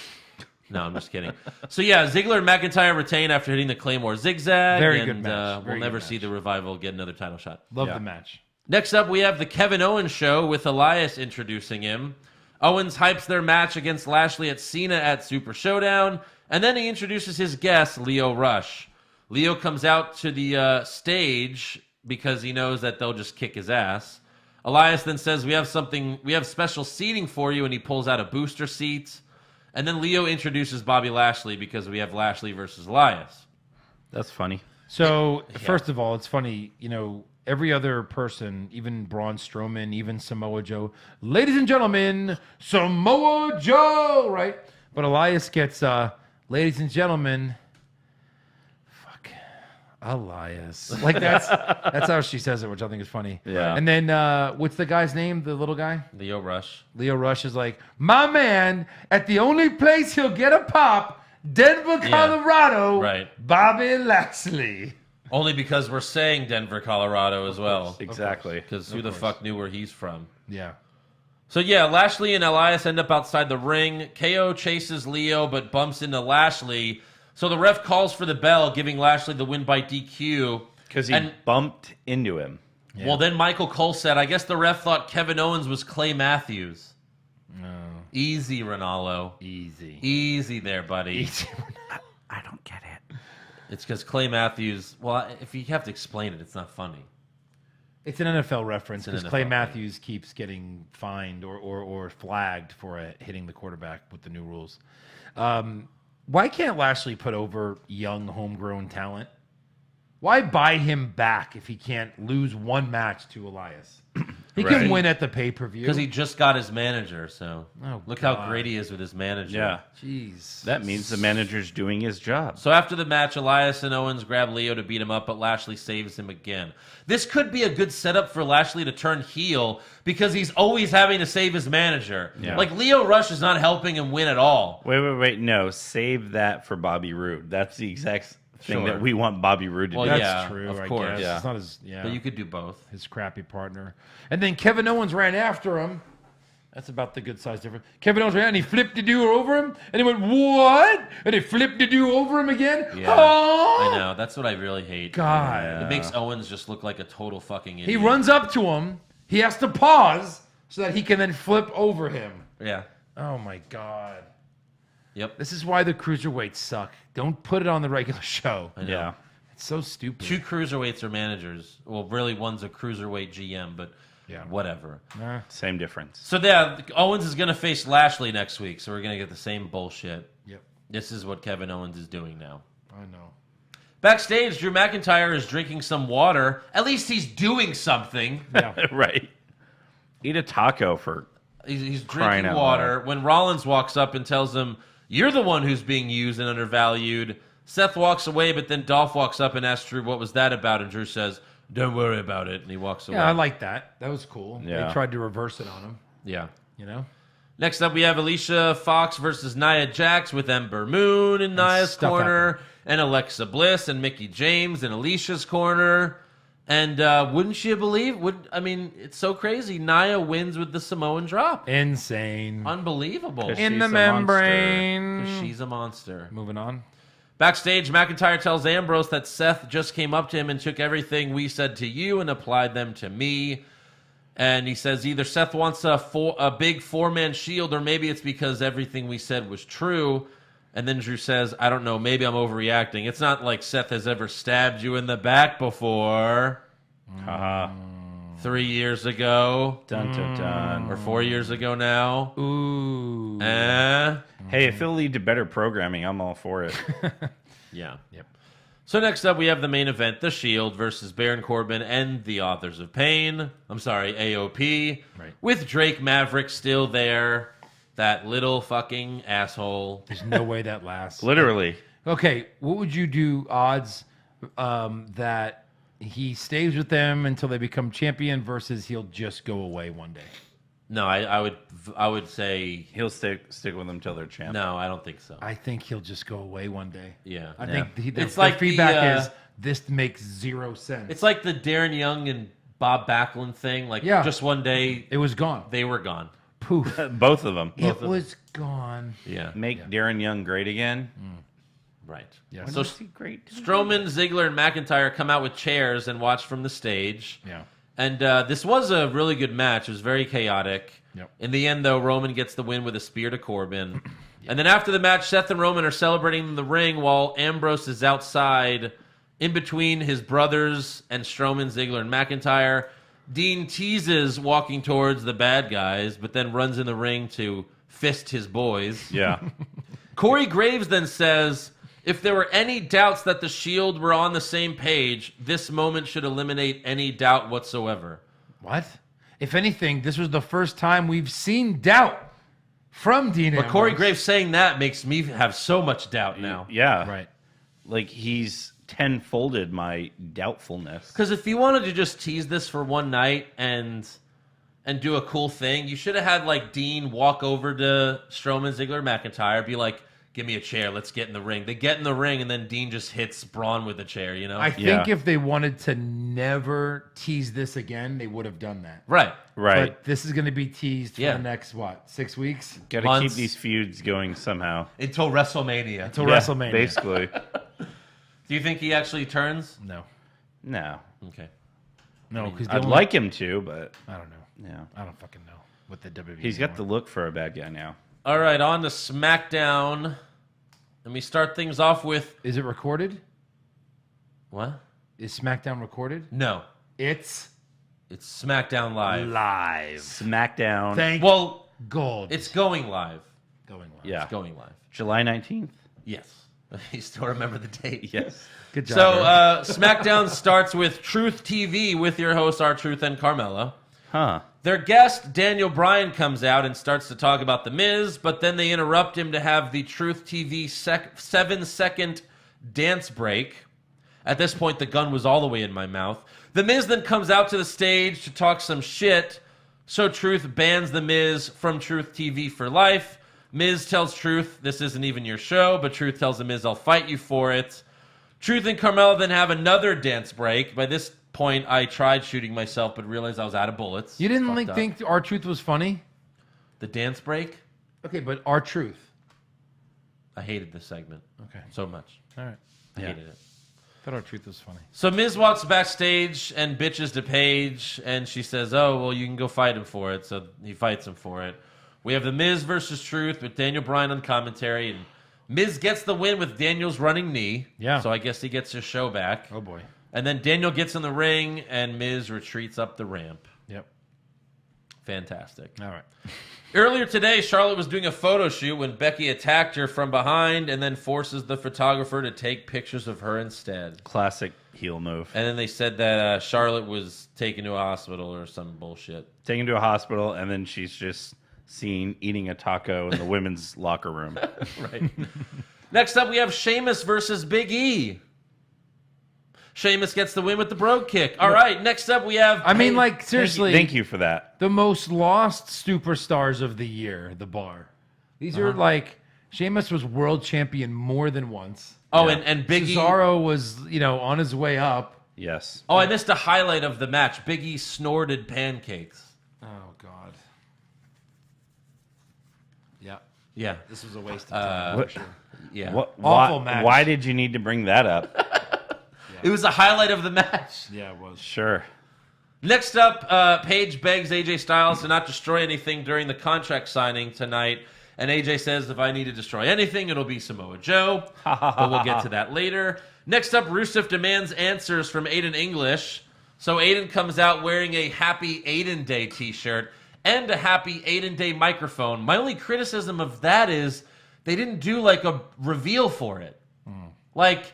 no, I'm just kidding. So yeah, Ziggler and McIntyre retain after hitting the Claymore zigzag. Very and, good match. We'll Very never good see match. the Revival get another title shot. Love Yeah. the match. Next up, we have the Kevin Owens show with Elias introducing him. Owens hypes their match against Lashley at Cena at Super Showdown, and then he introduces his guest, Lio Rush. Lio comes out to the stage because he knows that they'll just kick his ass. Elias then says, we have special seating for you, and he pulls out a booster seat. And then Lio introduces Bobby Lashley because we have Lashley versus Elias. That's funny. So, first of all, it's funny, every other person, even Braun Strowman, even Samoa Joe, ladies and gentlemen, Samoa Joe, right? But Elias gets, ladies and gentlemen, fuck, Elias. Like that's how she says it, which I think is funny. Yeah. And then, what's the guy's name? The little guy? Lio Rush. Lio Rush is like, my man, at the only place he'll get a pop, Denver, Colorado, right. Bobby Lashley. Only because we're saying Denver, Colorado as well. Exactly. Because who the fuck knew where he's from? Yeah. So yeah, Lashley and Elias end up outside the ring. KO chases Leo but bumps into Lashley. So the ref calls for the bell, giving Lashley the win by DQ. Because he bumped into him. Well, then Michael Cole said, I guess the ref thought Kevin Owens was Clay Matthews. No. Easy, Ronaldo. Easy. Easy there, buddy. I don't get it. It's because Clay Matthews, well, if you have to explain it, it's not funny. It's an NFL reference It's an because Clay NFL Matthews keeps getting fined or flagged for hitting the quarterback with the new rules. Why can't Lashley put over young homegrown talent? Why buy him back if he can't lose one match to Elias? He can Right. win at the pay-per-view. Because he just got his manager, so Oh, look God. how great he is with his manager. Yeah. Jeez. That means the manager's doing his job. So after the match, Elias and Owens grab Leo to beat him up, but Lashley saves him again. This could be a good setup for Lashley to turn heel because he's always having to save his manager. Yeah. Like, Lio Rush is not helping him win at all. Wait. No, save that for Bobby Roode. That's the exact thing Sure. that we want Bobby Roode to Well, do. That's yeah, true, of I course. guess. Yeah. It's not as, yeah. But you could do both. His crappy partner. And then Kevin Owens ran after him. That's about the good size difference. Kevin Owens ran and he flipped the dude over him. And he went, what? And he flipped the dude over him again. Yeah, Oh! I know. That's what I really hate. God. It makes Owens just look like a total fucking idiot. He runs up to him. He has to pause so that he can then flip over him. Yeah. Oh, my God. Yep. This is why the cruiserweights suck. Don't put it on the regular show. I know. Yeah. It's so stupid. 2 cruiserweights are managers. Well, really, one's a cruiserweight GM, but Yeah. whatever. Same difference. So yeah, Owens is going to face Lashley next week, so we're going to get the same bullshit. Yep. This is what Kevin Owens is doing now. I know. Backstage, Drew McIntyre is drinking some water. At least he's doing something. Yeah. Right. Eat a taco for... He's Crying drinking out water. loud. When Rollins walks up and tells him, you're the one who's being used and undervalued, Seth walks away, but then Dolph walks up and asks Drew, what was that about? And Drew says, don't worry about it. And he walks away. Yeah, I like that. That was cool. Yeah. They tried to reverse it on him, Yeah. you know? Next up, we have Alicia Fox versus Nia Jax with Ember Moon in Nia's stuff corner, and Alexa Bliss and Mickie James in Alicia's corner. And wouldn't you believe? It's so crazy. Nia wins with the Samoan drop. Insane. Unbelievable. Because In she's the a monster. membrane. 'Cause she's a monster. Moving on. Backstage, McIntyre tells Ambrose that Seth just came up to him and took everything we said to you and applied them to me. And he says either Seth wants a big 4-man shield, or maybe it's because everything we said was true. And then Drew says, I don't know, maybe I'm overreacting. It's not like Seth has ever stabbed you in the back before. Haha. 3 years ago. Dun dun dun. Or 4 years ago now. Ooh. Hey, if it'll lead to better programming, I'm all for it. Yeah. Yep. So next up, we have the main event, The Shield versus Baron Corbin and the Authors of Pain. I'm sorry, AOP. Right. With Drake Maverick still there. That little fucking asshole. There's no way that lasts. Literally. Okay, what would you do odds that he stays with them until they become champion versus he'll just go away one day? No, I would say He'll stick with them till they're champ. no. I don't think so. I think he'll just go away one day. Yeah. I Yeah. think It's the like feedback the, is this makes zero sense. It's like the Darren Young and Bob Backlund thing. Like Yeah. just one day it was gone. they were gone. Poof. Both of them. It was gone. Yeah. Make Darren Young great again. Right. Yeah. When So was he great? Strowman, Ziggler, and McIntyre come out with chairs and watch from the stage. Yeah. And this was a really good match. It was very chaotic. Yep. In the end, though, Roman gets the win with a spear to Corbin. And then after the match, Seth and Roman are celebrating in the ring while Ambrose is outside in between his brothers and Strowman, Ziggler, and McIntyre. Dean teases walking towards the bad guys, but then runs in the ring to fist his boys. Yeah. Corey Graves then says, if there were any doubts that the Shield were on the same page, this moment should eliminate any doubt whatsoever. What? If anything, this was the first time we've seen doubt from Dean But Ambrose. Corey Graves saying that makes me have so much doubt now. Yeah. Right. Like he's tenfolded my doubtfulness. Because if you wanted to just tease this for one night and do a cool thing, you should have had like Dean walk over to Strowman, Ziggler, McIntyre, be like, give me a chair, let's get in the ring. They get in the ring, and then Dean just hits Braun with a chair, you know? I think Yeah. if they wanted to never tease this again, they would have done that. Right. Right. But this is going to be teased for Yeah. the next, 6 weeks? Got to keep months. these feuds going somehow. Until WrestleMania. Until Yeah, WrestleMania. Basically. Do you think he actually turns? No. No. Okay. No, because I'd like him to, but I don't know. yeah. I don't fucking know what the WWE He's got the look for a bad guy now. All right, on to SmackDown. Let me start things off with... Is it recorded? What? Is SmackDown recorded? No. It's It's SmackDown Live. live. SmackDown. Thank Well, God. it's going live. going live. Yeah. It's going live. July 19th? Yes. You still remember the date? Yes. Good job. So, Eric. SmackDown starts with Truth TV with your hosts, R-Truth and Carmella. Huh. Their guest, Daniel Bryan, comes out and starts to talk about The Miz, but then they interrupt him to have the Truth TV 7-second dance break. At this point, the gun was all the way in my mouth. The Miz then comes out to the stage to talk some shit, so Truth bans The Miz from Truth TV for life. Miz tells Truth, this isn't even your show, but Truth tells The Miz, I'll fight you for it. Truth and Carmella then have another dance break. By this point, I tried shooting myself, but realized I was out of bullets. You didn't Fucked up. think R-Truth was funny? The dance break? Okay, but R-Truth. I hated this segment Okay. so much. All right. I hated it. Thought R-Truth was funny. So Miz walks backstage and bitches to Paige, and she says, oh, well, you can go fight him for it. So he fights him for it. We have the Miz versus Truth with Daniel Bryan on commentary, and Miz gets the win with Daniel's running knee. Yeah. So I guess he gets his show back. Oh, boy. And then Daniel gets in the ring, and Miz retreats up the ramp. Yep. Fantastic. All right. Earlier today, Charlotte was doing a photo shoot when Becky attacked her from behind and then forces the photographer to take pictures of her instead. Classic heel move. And then they said that Charlotte was taken to a hospital or some bullshit. Taken to a hospital, and then she's just seen eating a taco in the women's locker room. Right. Next up, we have Sheamus versus Big E. Sheamus gets the win with the Brogue Kick. All right, next up we have... I mean, like, seriously. Thank you for that. The most lost superstars of the year, the Bar. These are like, Sheamus was world champion more than once. Oh, and Big E... Cesaro was, on his way up. Yes. Oh, I missed a highlight of the match. Big E snorted pancakes. Oh, God. Yeah. Yeah. This was a waste of time. What- Yeah. Awful match. Why did you need to bring that up? It was a highlight of the match. Yeah, it was. Sure. Next up, Paige begs AJ Styles to not destroy anything during the contract signing tonight. And AJ says, if I need to destroy anything, it'll be Samoa Joe. But we'll get to that later. Next up, Rusev demands answers from Aiden English. So Aiden comes out wearing a Happy Aiden Day t-shirt and a Happy Aiden Day microphone. My only criticism of that is they didn't do like a reveal for it. Like,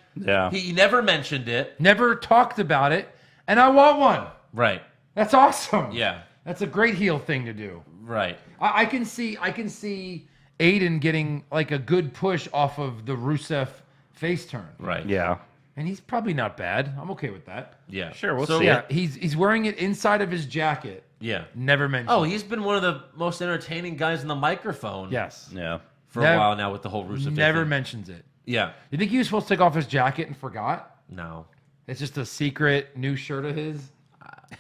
he never mentioned it. Never talked about it, and I want one. Right. That's awesome. Yeah. That's a great heel thing to do. Right. I can see Aiden getting like a good push off of the Rusev face turn. Right. Yeah. And he's probably not bad. I'm okay with that. Yeah. Sure, we'll So, see Yeah, it. he's wearing it inside of his jacket. Yeah. Never mentioned. Oh, he's been one of the most entertaining guys in the microphone. yes. Yeah. For a while now with the whole Rusev Never thing. mentions it. Yeah. You think he was supposed to take off his jacket and forgot? No. It's just a secret new shirt of his.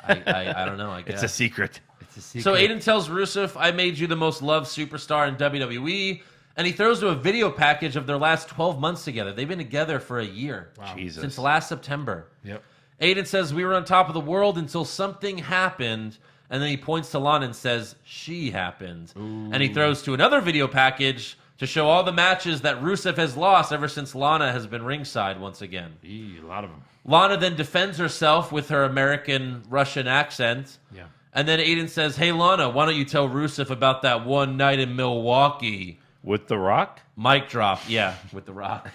I don't know. I guess. It's a secret. It's a secret. So Aiden tells Rusev, I made you the most loved superstar in WWE. And he throws to a video package of their last 12 months together. They've been together for a year. Wow. Jesus. Since last September. Yep. Aiden says, we were on top of the world until something happened. And then he points to Lana and says, she happened. And he throws to another video package to show all the matches that Rusev has lost ever since Lana has been ringside once again. A lot of them. Lana then defends herself with her American-Russian accent. Yeah. And then Aiden says, hey, Lana, why don't you tell Rusev about that one night in Milwaukee? With The Rock? Mic drop. Yeah, with The Rock.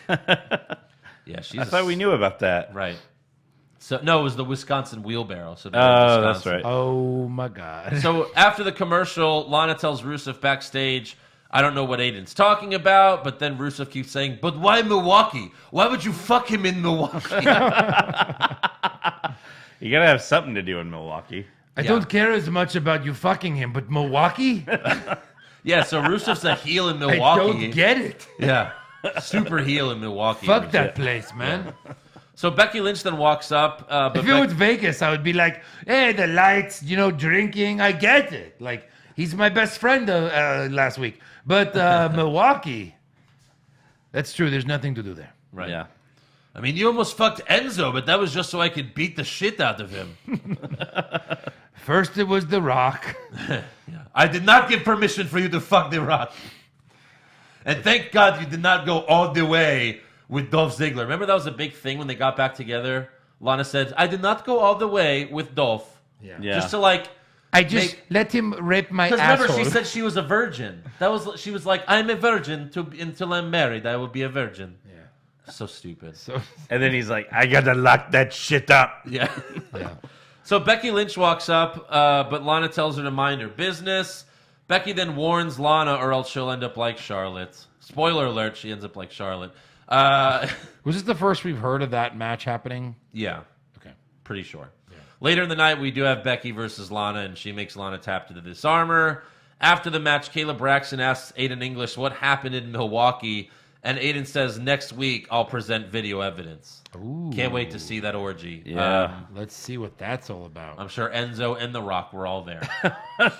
Yeah, she's I thought we knew about that. Right. So no, it was the Wisconsin wheelbarrow. So Oh, that's right. Oh my God. So after the commercial, Lana tells Rusev backstage, I don't know what Aiden's talking about, but then Rusev keeps saying, but why Milwaukee? Why would you fuck him in Milwaukee? You gotta have something to do in Milwaukee. I don't care as much about you fucking him, but Milwaukee? Yeah, so Rusev's a heel in I Milwaukee. don't get it. Yeah. Super heel in Milwaukee. Fuck that place, man. So Becky Lynch then walks up. But If it was Vegas, I would be like, hey, the lights, drinking, I get it. Like, he's my best friend last week. But Milwaukee, that's true. There's nothing to do there. Right. Yeah. I mean, you almost fucked Enzo, but that was just so I could beat the shit out of him. First, it was The Rock. I did not give permission for you to fuck The Rock. And thank God you did not go all the way with Dolph Ziggler. Remember that was a big thing when they got back together? Lana said, I did not go all the way with Dolph. Yeah. Just to like... I just let him rape my Because asshole. remember, she said she was a virgin. She was like, I'm a virgin until I'm married. I will be a virgin. Yeah. So stupid. And then he's like, I gotta lock that shit up. Yeah. Yeah. So Becky Lynch walks up, but Lana tells her to mind her business. Becky then warns Lana, or else she'll end up like Charlotte. Spoiler alert, she ends up like Charlotte. Was this the first we've heard of that match happening? Yeah, Okay. pretty sure. Yeah. Later in the night, we do have Becky versus Lana, and she makes Lana tap to the disarmor. After the match, Kayla Braxton asks Aiden English what happened in Milwaukee, and Aiden says, next week, I'll present video evidence. Ooh. Can't wait to see that orgy. Yeah. Let's see what that's all about. I'm sure Enzo and The Rock were all there.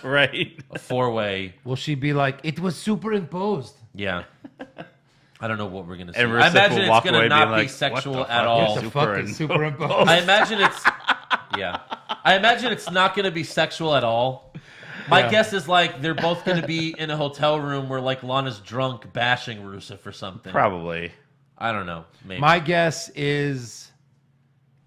Right. A four-way. Will she be like, it was superimposed? Yeah. I don't know what we're going to see. And I Rusev imagine will it's walk going to away not being be like, sexual what the at fuck all. is The fuck is superimposed? I imagine it's... Yeah. I imagine it's not going to be sexual at all. My guess is like they're both going to be in a hotel room where like Lana's drunk bashing Rusev or something. Probably. I don't know. Maybe. My guess is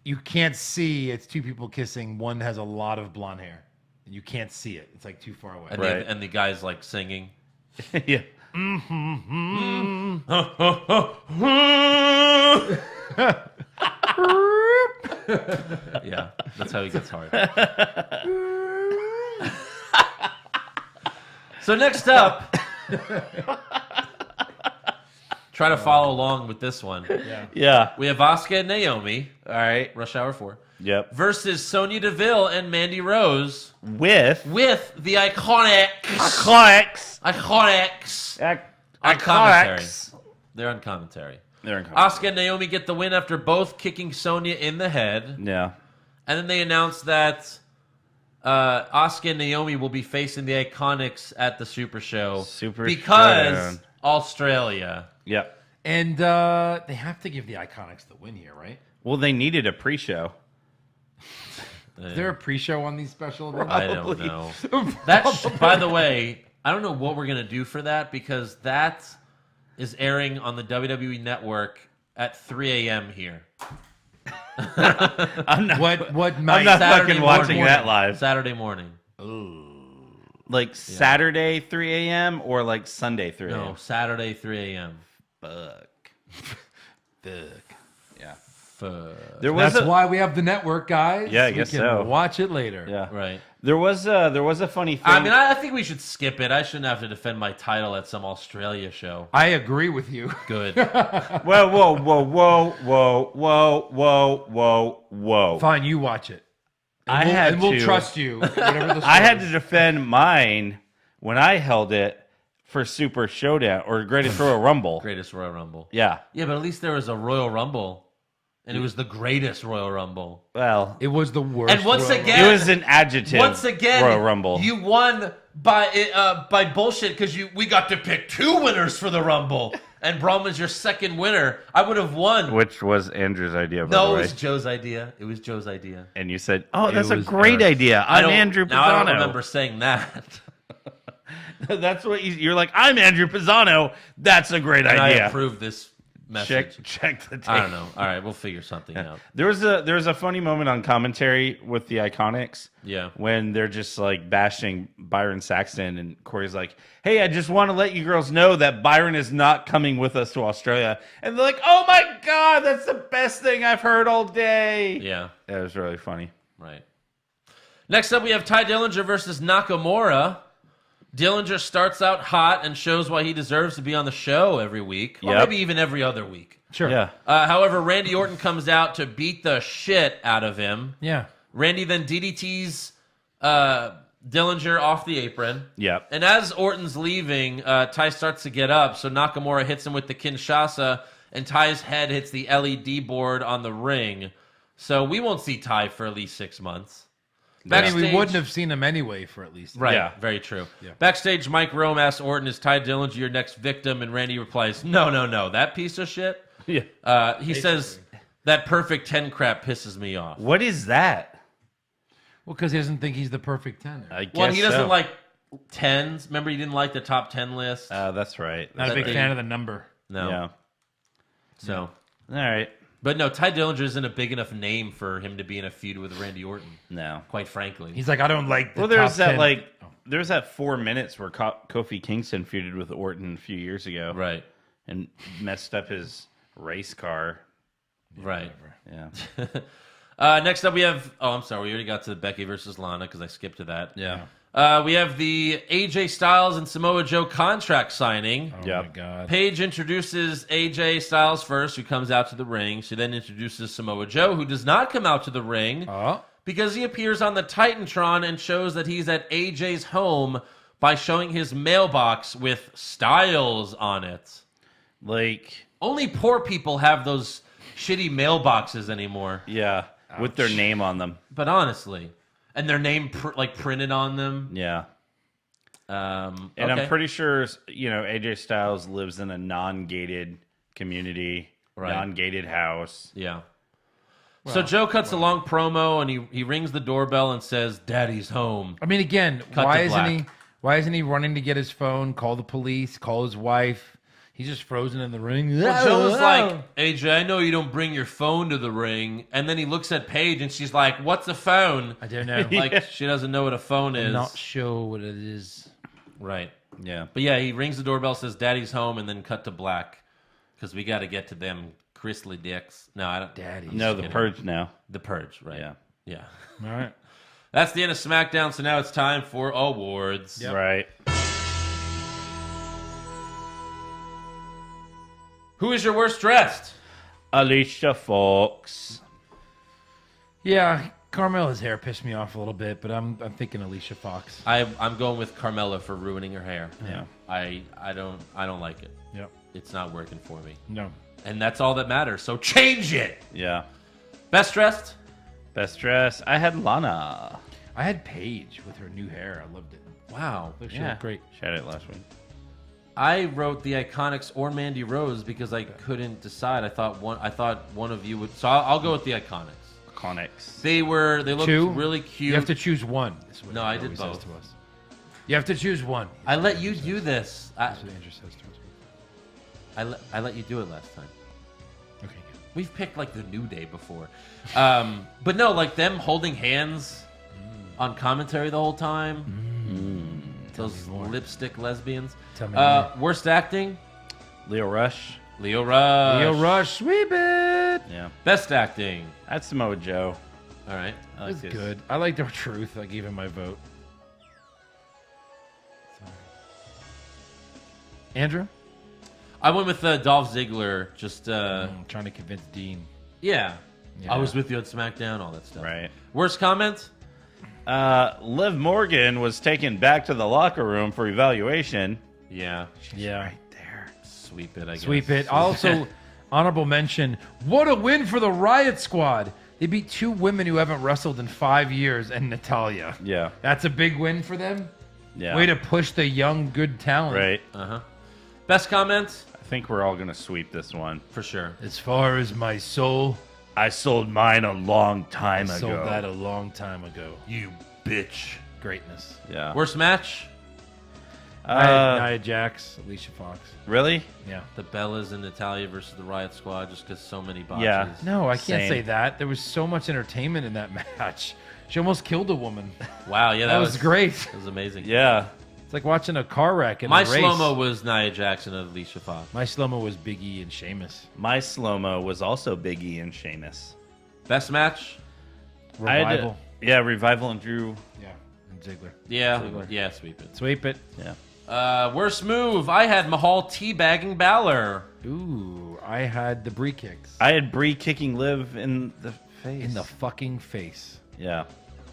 you can't see. It's two people kissing. One has a lot of blonde hair. You can't see it. It's like too far away. and, Right. and the guy's like singing. Yeah. Yeah, that's how he gets hard. So next up, try to follow along with this one. Yeah. We have Asuka and Naomi, All right. Rush Hour 4, Yep. versus Sonya Deville and Mandy Rose With with the iconics Iconics. on commentary. They're on commentary. They're in conference. Asuka and Naomi get the win after both kicking Sonya in the head. Yeah. And then they announce that Asuka and Naomi will be facing the Iconics at the Super Show. Because Showdown. Australia. Yep. And they have to give the Iconics the win here, right? Well, they needed a pre-show. Is there a pre-show on these special events? I don't know. That by the way, I don't know what we're gonna do for that because that is airing on the WWE Network at 3 a.m. here. I'm not. What I'm night? not Saturday fucking watching morning. that live. Saturday morning. Like Saturday 3 a.m. or like Sunday 3 a.m. No, Saturday 3 a.m. Fuck. Yeah. Fuck. That's why we have the network, guys. Yeah, I we guess can so. watch it later. Yeah. Right. There was a funny thing. I mean, I think we should skip it. I shouldn't have to defend my title at some Australia show. I agree with you. Good. Whoa. Fine, you watch it. I we'll trust you. Whatever the I had story to is. defend mine when I held it for Super Showdown or Greatest Royal Rumble. Greatest Royal Rumble. Yeah. Yeah, but at least there was a Royal Rumble, and it was the greatest Royal Rumble. Well, It was the worst. And once Royal again- it was an adjective. Once again, Royal Rumble. you won by bullshit because we got to pick 2 winners for the Rumble, and Braun was your second winner. I would have won. Which was Andrew's idea, by No, the it way. was Joe's idea. It was Joe's idea. And you said, "Oh, that's a was great Eric's. idea. I I'm don't- Andrew Now I don't Pisano." remember saying that. That's what you're like. I'm Andrew Pisano. That's a great And I idea. approve this message. Check the tape. I don't know. All right, we'll figure something out. There was a funny moment on commentary with the Iconics. Yeah. When they're just like bashing Byron Saxton, and Corey's like, "Hey, I just want to let you girls know that Byron is not coming with us to Australia." And they're like, "Oh my god, that's the best thing I've heard all day." Yeah, That was really funny. right. Next up, we have Ty Dillinger versus Nakamura. Dillinger starts out hot and shows why he deserves to be on the show every week, or Yep. maybe even every other week. Sure. Yeah. However, Randy Orton comes out to beat the shit out of him. Yeah. Randy then DDTs Dillinger off the apron. Yep. And as Orton's leaving, Ty starts to get up, so Nakamura hits him with the Kinshasa, and Ty's head hits the LED board on the ring. So we won't see Ty for at least 6 months. I mean, we wouldn't have seen him anyway for at least. Right, Yeah. very true. Yeah. Backstage, Mike Rome asks Orton, is Ty Dillinger your next victim? And Randy replies, no, that piece of shit. Yeah. He says, that perfect 10 crap pisses me off. What is that? Well, because he doesn't think he's the perfect 10. I guess Well, he doesn't so. like 10s. Remember, he didn't like the top 10 list? That's right. Not a that big they- fan of the number. No. Yeah. So, All right. but no, Ty Dillinger isn't a big enough name for him to be in a feud with Randy Orton, No. quite frankly. He's like, I don't like the Well, there's top that 10. like there's that 4 minutes where Kofi Kingston feuded with Orton a few years ago, Right, and messed up his race car. right. Yeah. Next up, we have. Oh, I'm sorry. We already got to the Becky versus Lana because I skipped to that. Yeah. We have the AJ Styles and Samoa Joe contract signing. Oh, Yep. my God. Paige introduces AJ Styles first, who comes out to the ring. She then introduces Samoa Joe, who does not come out to the ring Oh. because he appears on the Titantron and shows that he's at AJ's home by showing his mailbox with Styles on it. Like, Only poor people have those shitty mailboxes anymore. yeah, with their name on them. But honestly, and their name printed on them. Yeah. And okay. I'm pretty sure, AJ Styles lives in a non-gated community, Right. non-gated house. Yeah. So Joe cuts a long promo and he rings the doorbell and says, "Daddy's home." I mean, again, Cut why to isn't black. why isn't he running to get his phone, call the police, call his wife? He's just frozen in the ring. Well, Joe was like, "AJ, I know you don't bring your phone to the ring." And then he looks at Paige and she's like, "What's a phone?" I don't know. Like she doesn't know what a phone is. I'm not sure what it is. Right. Yeah. But yeah, he rings the doorbell, says, "Daddy's home," and then cut to black because we got to get to them Chrisley dicks. No, I don't. Daddy. No, the kidding. Purge now. The Purge, right? Yeah. Yeah. All right. That's the end of SmackDown. So now it's time for awards. Right. Who is your worst dressed? Alicia Fox. Yeah, Carmella's hair pissed me off a little bit, but I'm thinking Alicia Fox. I'm going with Carmella for ruining her hair. Yeah. I don't like it. Yep. It's not working for me. No. And that's all that matters. So change it. Yeah. Best dressed? Best dress. I had Lana. I had Paige with her new hair. I loved it. Wow. She looked great. She had it last week. I wrote the Iconics or Mandy Rose because I couldn't decide. I thought one of you would. So I'll go with the Iconics. Iconics. They looked Two? really cute. You have to choose one. Is what No, it I did always says both. to us. You have to choose one. I let you do this. That's what Andrew says to us. I let you do it last time. Okay, good. We've picked like the New Day before, but no, like them holding hands on commentary the whole time. Those more. lipstick lesbians. Tell me more. Worst acting, Leo Rush. Leo Rush. Leo Rush, sweep it. Yeah. Best acting. That's Samoa Joe. All right. I like It's his. good. I like their truth. I gave him my vote. Sorry. Andrew? I went with Dolph Ziggler. Just I'm trying to convince Dean. yeah. Yeah. I was with you on SmackDown. All that stuff. Right. Worst comment. Liv Morgan was taken back to the locker room for evaluation. Yeah. Yeah. Right there. Sweep it. I guess. Sweep it. Also, honorable mention. What a win for the Riot Squad. They beat 2 women who haven't wrestled in 5 years and Natalia. Yeah. That's a big win for them. Yeah. Way to push the young, good talent. Right. Best comment I think we're all gonna sweep this one. for sure. As far as my soul, I sold mine a long time I ago. sold that a long time ago. You bitch. Greatness. Yeah. Worst match. Nia Jax, Alicia Fox. Really? Yeah. The Bellas and Natalia versus the Riot Squad, just because so many botches. Yeah. No, I can't Same. say that. There was so much entertainment in that match. She almost killed a woman. Wow. Yeah. That was great. That was amazing. Yeah. It's like watching a car wreck in My a race. slow-mo was Nia Jackson and Alicia Fox. My slow-mo was Big E and Sheamus. My slow-mo was also Big E and Sheamus. Best match. I had to- Revival. yeah, Revival and Drew. Yeah. And Ziggler. Yeah. Ziggler. Yeah. Sweep it. Sweep it. Yeah. Worst move. I had Mahal teabagging Balor. Ooh, I had the Brie kicks. I had Brie kicking Liv in the face. In the fucking face. Yeah.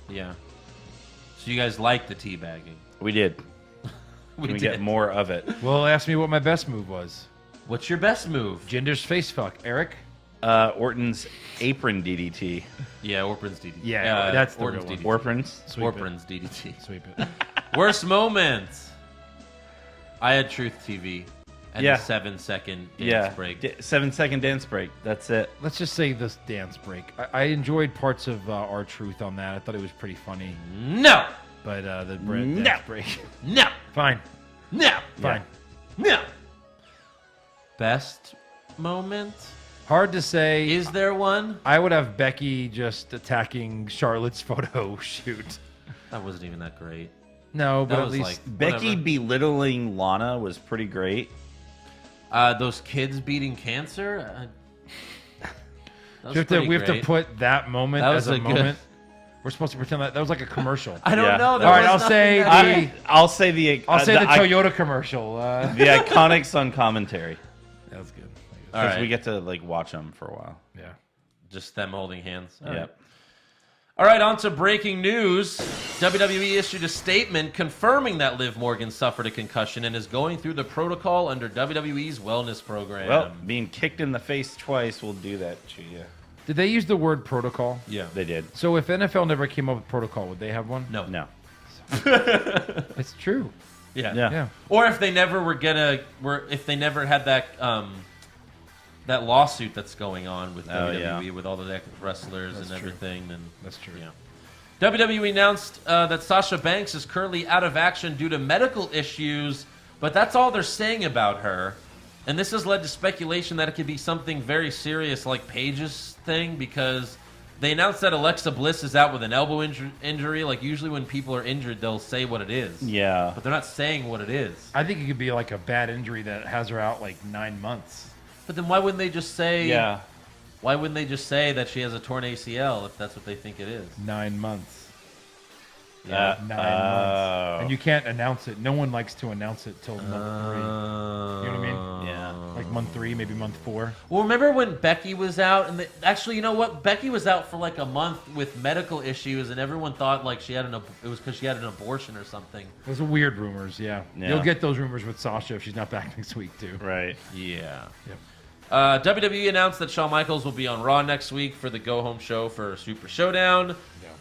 Yeah. So you guys like the teabagging? We did. We Can we did. get more of it? Well, ask me what my best move was. What's your best move? Jinder's face fuck. Eric? Orton's apron DDT. Yeah, Orprin's DDT. Yeah, that's the Orton's real DDT. one. Orton's? Sweep it. Orprin's DDT. Sweep it. Worst moment. I had Truth TV and Yeah. the 7-second dance Yeah. break. 7-second dance break. That's it. Let's just say this dance break. I enjoyed parts of our truth on that. I thought it was pretty funny. No. But the bread No. dance break. No. Fine. No. Fine. No. Best moment? Hard to say. Is there one? I would have Becky just attacking Charlotte's photo shoot. That wasn't even that great. No, but That at was least like Becky whatever. belittling Lana was pretty great. Those kids beating cancer. That was we have to great. put that moment That as was a a good- moment. We're supposed to pretend that was like a commercial. I don't Yeah. know. There All right, was I'll nothing say that- the- I'll say the Toyota commercial. the Iconics on commentary That was good. All because right. we get to like watch them for a while. Yeah. Just them holding hands. All Yep. right. All right, on to breaking news. WWE issued a statement confirming that Liv Morgan suffered a concussion and is going through the protocol under WWE's wellness program. Well, being kicked in the face twice will do that to you. Did they use the word protocol? yeah. They did. So if NFL never came up with protocol, would they have one? No. No. It's true. Yeah. Yeah. Yeah. Or if they never if they never had that that lawsuit that's going on with Oh, WWE yeah. with all the wrestlers That's and true. everything, then That's true. yeah. WWE announced that Sasha Banks is currently out of action due to medical issues, but that's all they're saying about her. And this has led to speculation that it could be something very serious like Paige's thing, because they announced that Alexa Bliss is out with an elbow injury. Like, usually when people are injured, they'll say what it is. Yeah. But they're not saying what it is. I think it could be like a bad injury that has her out like 9 months. But then why wouldn't they just say... Yeah. Why wouldn't they just say that she has a torn ACL if that's what they think it is? 9 months. Yeah. 9 months. And you can't announce it. No one likes to announce it till month 3. You know what I mean? Yeah. Like month 3, maybe month 4. Well, remember when Becky was out? And actually, you know what? Becky was out for like a month with medical issues, and everyone thought like it was because she had an abortion or something. Those are weird rumors, yeah. Yeah. You'll get those rumors with Sasha if she's not back next week, too. Right. Yeah. Yep. WWE announced that Shawn Michaels will be on Raw next week for the go-home show for Super Showdown.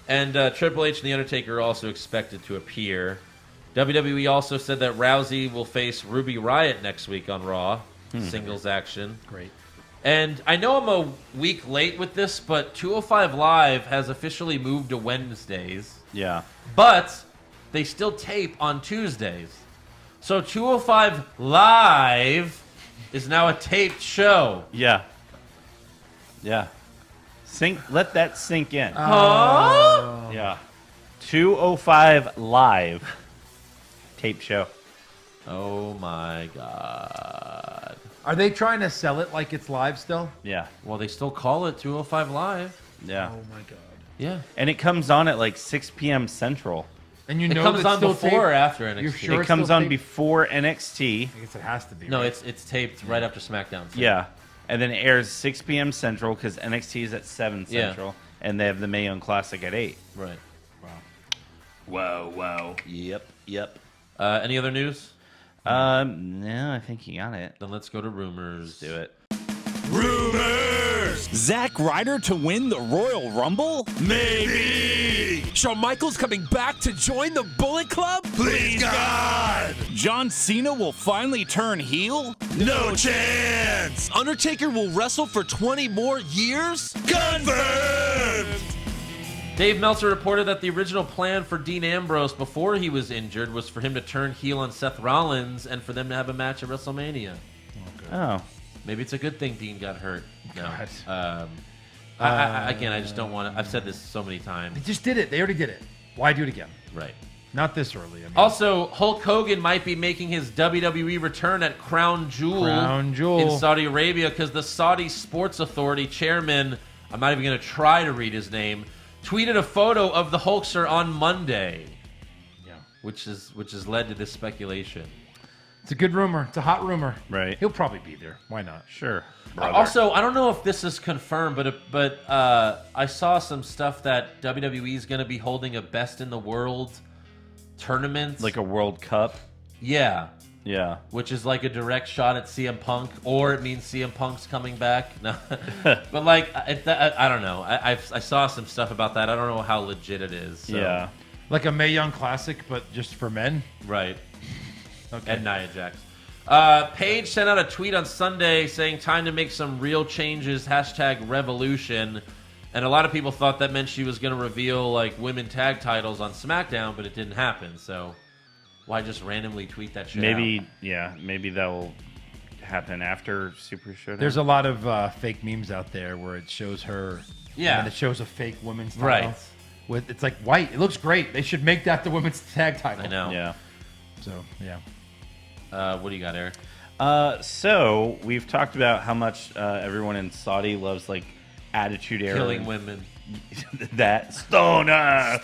And Triple H and The Undertaker are also expected to appear. WWE also said that Rousey will face Ruby Riott next week on Raw. Singles action. Great. And I know I'm a week late with this, but 205 Live has officially moved to Wednesdays. Yeah. But they still tape on Tuesdays. So 205 Live is now a taped show. Yeah. Let that sink in. Yeah. 205 Live. Tape show. Oh my God. Are they trying to sell it like it's live still? Yeah. Well, they still call it 205 Live. Yeah. Oh my God. Yeah. And it comes on at like 6 p.m. Central. And you It know comes it's on still before or taped? after NXT? You're sure It it's comes still on taped? before NXT. I guess it has to be. No, right? it's taped right after SmackDown. Yeah. And then it airs 6 p.m. Central because NXT is at 7 Yeah. Central. And they have the Mae Young Classic at 8. Right. Whoa. Yep. Any other news? No, I think you got it. Then let's go to rumors. Do it. Rumors! Zack Ryder to win the Royal Rumble? Maybe! Shawn Michaels coming back to join the Bullet Club? Please, God! John Cena will finally turn heel? No chance! Undertaker will wrestle for 20 more years? Confirmed! Dave Meltzer reported that the original plan for Dean Ambrose before he was injured was for him to turn heel on Seth Rollins and for them to have a match at WrestleMania. Oh. Maybe it's a good thing Dean got hurt. No. God. Again, I just don't want to. I've said this so many times. They just did it. They already did it. Why do it again? Right. Not this early. I mean, Also, Hulk Hogan might be making his WWE return at Crown Jewel in Saudi Arabia because the Saudi Sports Authority chairman, I'm not even going to try to read his name, tweeted a photo of the Hulkster on Monday. Yeah. Which has led to this speculation. It's a good rumor. It's a hot rumor. Right. He'll probably be there. Why not? Sure. Also, I don't know if this is confirmed, but I saw some stuff that WWE is going to be holding a Best in the World tournament. Like a World Cup? Yeah. Yeah. Which is like a direct shot at CM Punk, or it means CM Punk's coming back. No, but like I don't know. I saw some stuff about that. I don't know how legit it is. So. Yeah. Like a Mae Young Classic, but just for men? Right. Okay. And Nia Jax. Paige sent out a tweet on Sunday saying, "Time to make some real changes. #revolution." And a lot of people thought that meant she was going to reveal like women tag titles on SmackDown, but it didn't happen. So why just randomly tweet that shit out? Maybe that'll happen after Super Showdown. There's a lot of fake memes out there where it shows her. Yeah. And it shows a fake women's title. Right. With it's like white. It looks great. They should make that the women's tag title. I know. Yeah. So yeah. What do you got, Eric? So we've talked about how much everyone in Saudi loves like Attitude Era. Killing women. That stoner.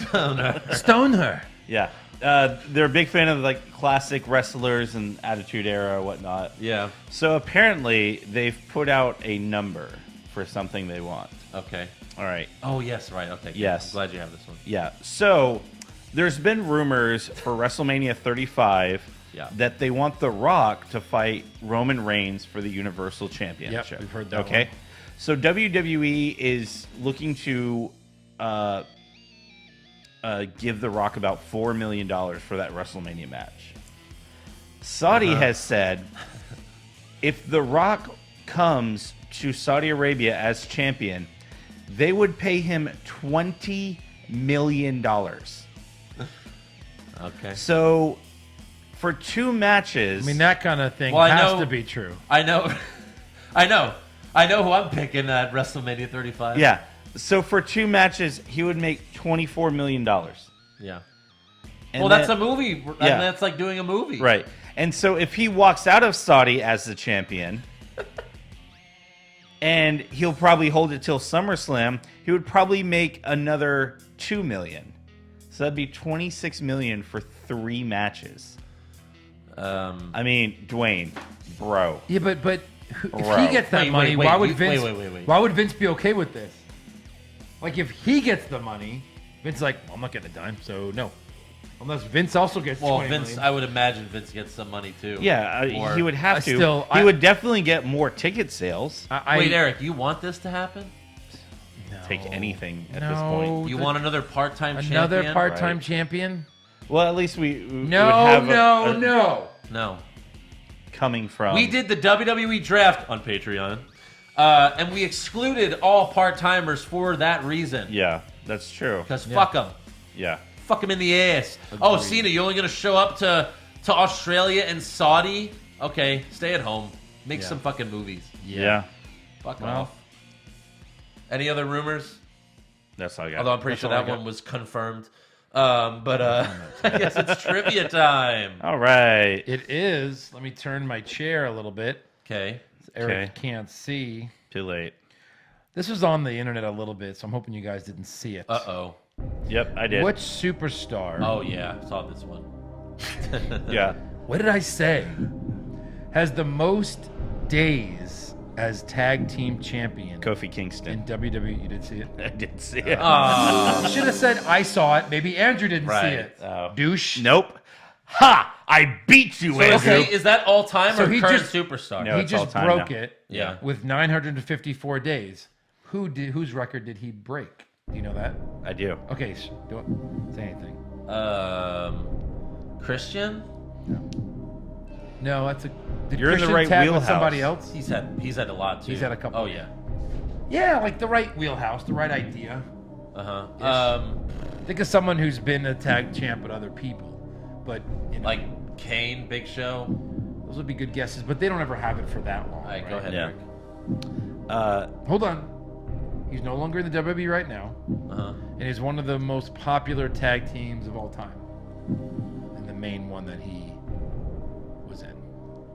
Stone her. Yeah. They're a big fan of like classic wrestlers and Attitude Era or whatnot. Yeah. So apparently they've put out a number for something they want. Okay. All right. Oh, yes, right. Okay. Good. Yes. I'm glad you have this one. Yeah. So there's been rumors for WrestleMania 35 that they want The Rock to fight Roman Reigns for the Universal Championship. Yep, we've heard that Okay. one. So WWE is looking to give The Rock about $4 million for that WrestleMania match. Saudi has said if The Rock comes to Saudi Arabia as champion, they would pay him $20 million. Okay. So for 2 matches, I mean, that kind of thing Well, I has know- to be true. I know. I know who I'm picking at WrestleMania 35. yeah. So for 2 matches, he would make $24 million. Yeah. And Well, that's then- a movie. I mean, Yeah. that's like doing a movie. Right. And so if he walks out of Saudi as the champion, and he'll probably hold it till SummerSlam, he would probably make another $2 million. So that'd be $26 million for 3 matches. I mean, Dwayne, bro. Yeah, but if Bro. he gets that Wait, money, wait, why would you- Vince? wait. Why would Vince be okay with this? Like, if he gets the money, Vince is like, well, I'm not getting a dime, so no. Unless Vince also gets Well, 20 Vince, million. I would imagine Vince gets some money too. Yeah, Or- he would have to. still- he I- would definitely get more ticket sales. Wait, Eric, you want this to happen? Take anything at this No. point. You want another part-time champion? Another part-time Right. champion? Well, at least we would No, have no. No. coming from. We did the WWE draft on Patreon, and we excluded all part-timers for that reason. Yeah, that's true. Because fuck them. Yeah. Fuck him in the ass. Oh, Cena, you only gonna show up to Australia and Saudi? Okay, stay at home. Make some fucking movies. Yeah. Fuck off. Any other rumors? That's all I got. Although I'm pretty sure that one was confirmed. But I guess it's trivia time. All right. It is. Let me turn my chair a little bit. Okay. Eric can't see. Too late. This was on the internet a little bit, so I'm hoping you guys didn't see it. Uh-oh. Yep, I did. Which superstar? Oh, yeah. Saw this one. Yeah. What did I say? Has the most days as tag team champion Kofi in Kingston. WWE? You did see it? I did see it. You should have said I saw it. Maybe Andrew didn't Right. see it. Oh. Douche. Nope. Ha! I beat you, So Andrew. is that all time So or he current just- superstar? No. He it's just all time broke now. it. Yeah. With 954 days. Whose record did he break? Do you know that? I do. Okay, don't say anything. Christian? No, that's a. Did You're in the Christian right tag with wheelhouse. somebody else? He's had a lot too. He's had a couple. Oh yeah. Yeah, like the right wheelhouse, the right idea. Think of someone who's been a tag champ with other people, but you know, Like Kane, Big Show. those would be good guesses. But they don't ever have it for that long. All right, go right? ahead, Yeah. Eric. Hold on. He's no longer in the WWE right now, and he's one of the most popular tag teams of all time, and the main one that he was in.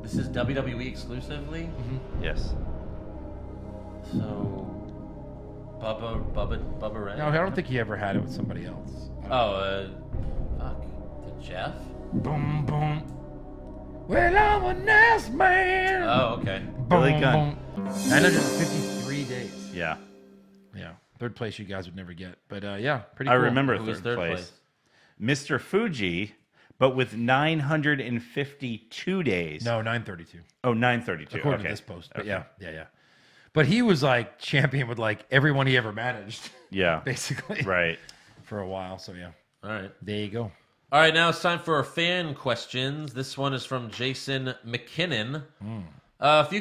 This is WWE exclusively. Yes. So Bubba Ray. No, I don't think he ever had it with somebody else. Oh, fuck. The Jeff. Boom, boom. Well, I'm a nice man. Oh, okay. Billy Boom, Gunn. boom. 953 days. Yeah. Yeah. Third place you guys would never get. But yeah, pretty I cool. remember Who was third third place. Mr. Fuji, but with 952 days. No, 932. Oh, 932. According okay. to this post. But yeah. But he was like champion with like everyone he ever managed, Yeah. basically. Right. For a while. So yeah. All right. There you go. All right, now it's time for our fan questions. This one is from Jason McKinnon. If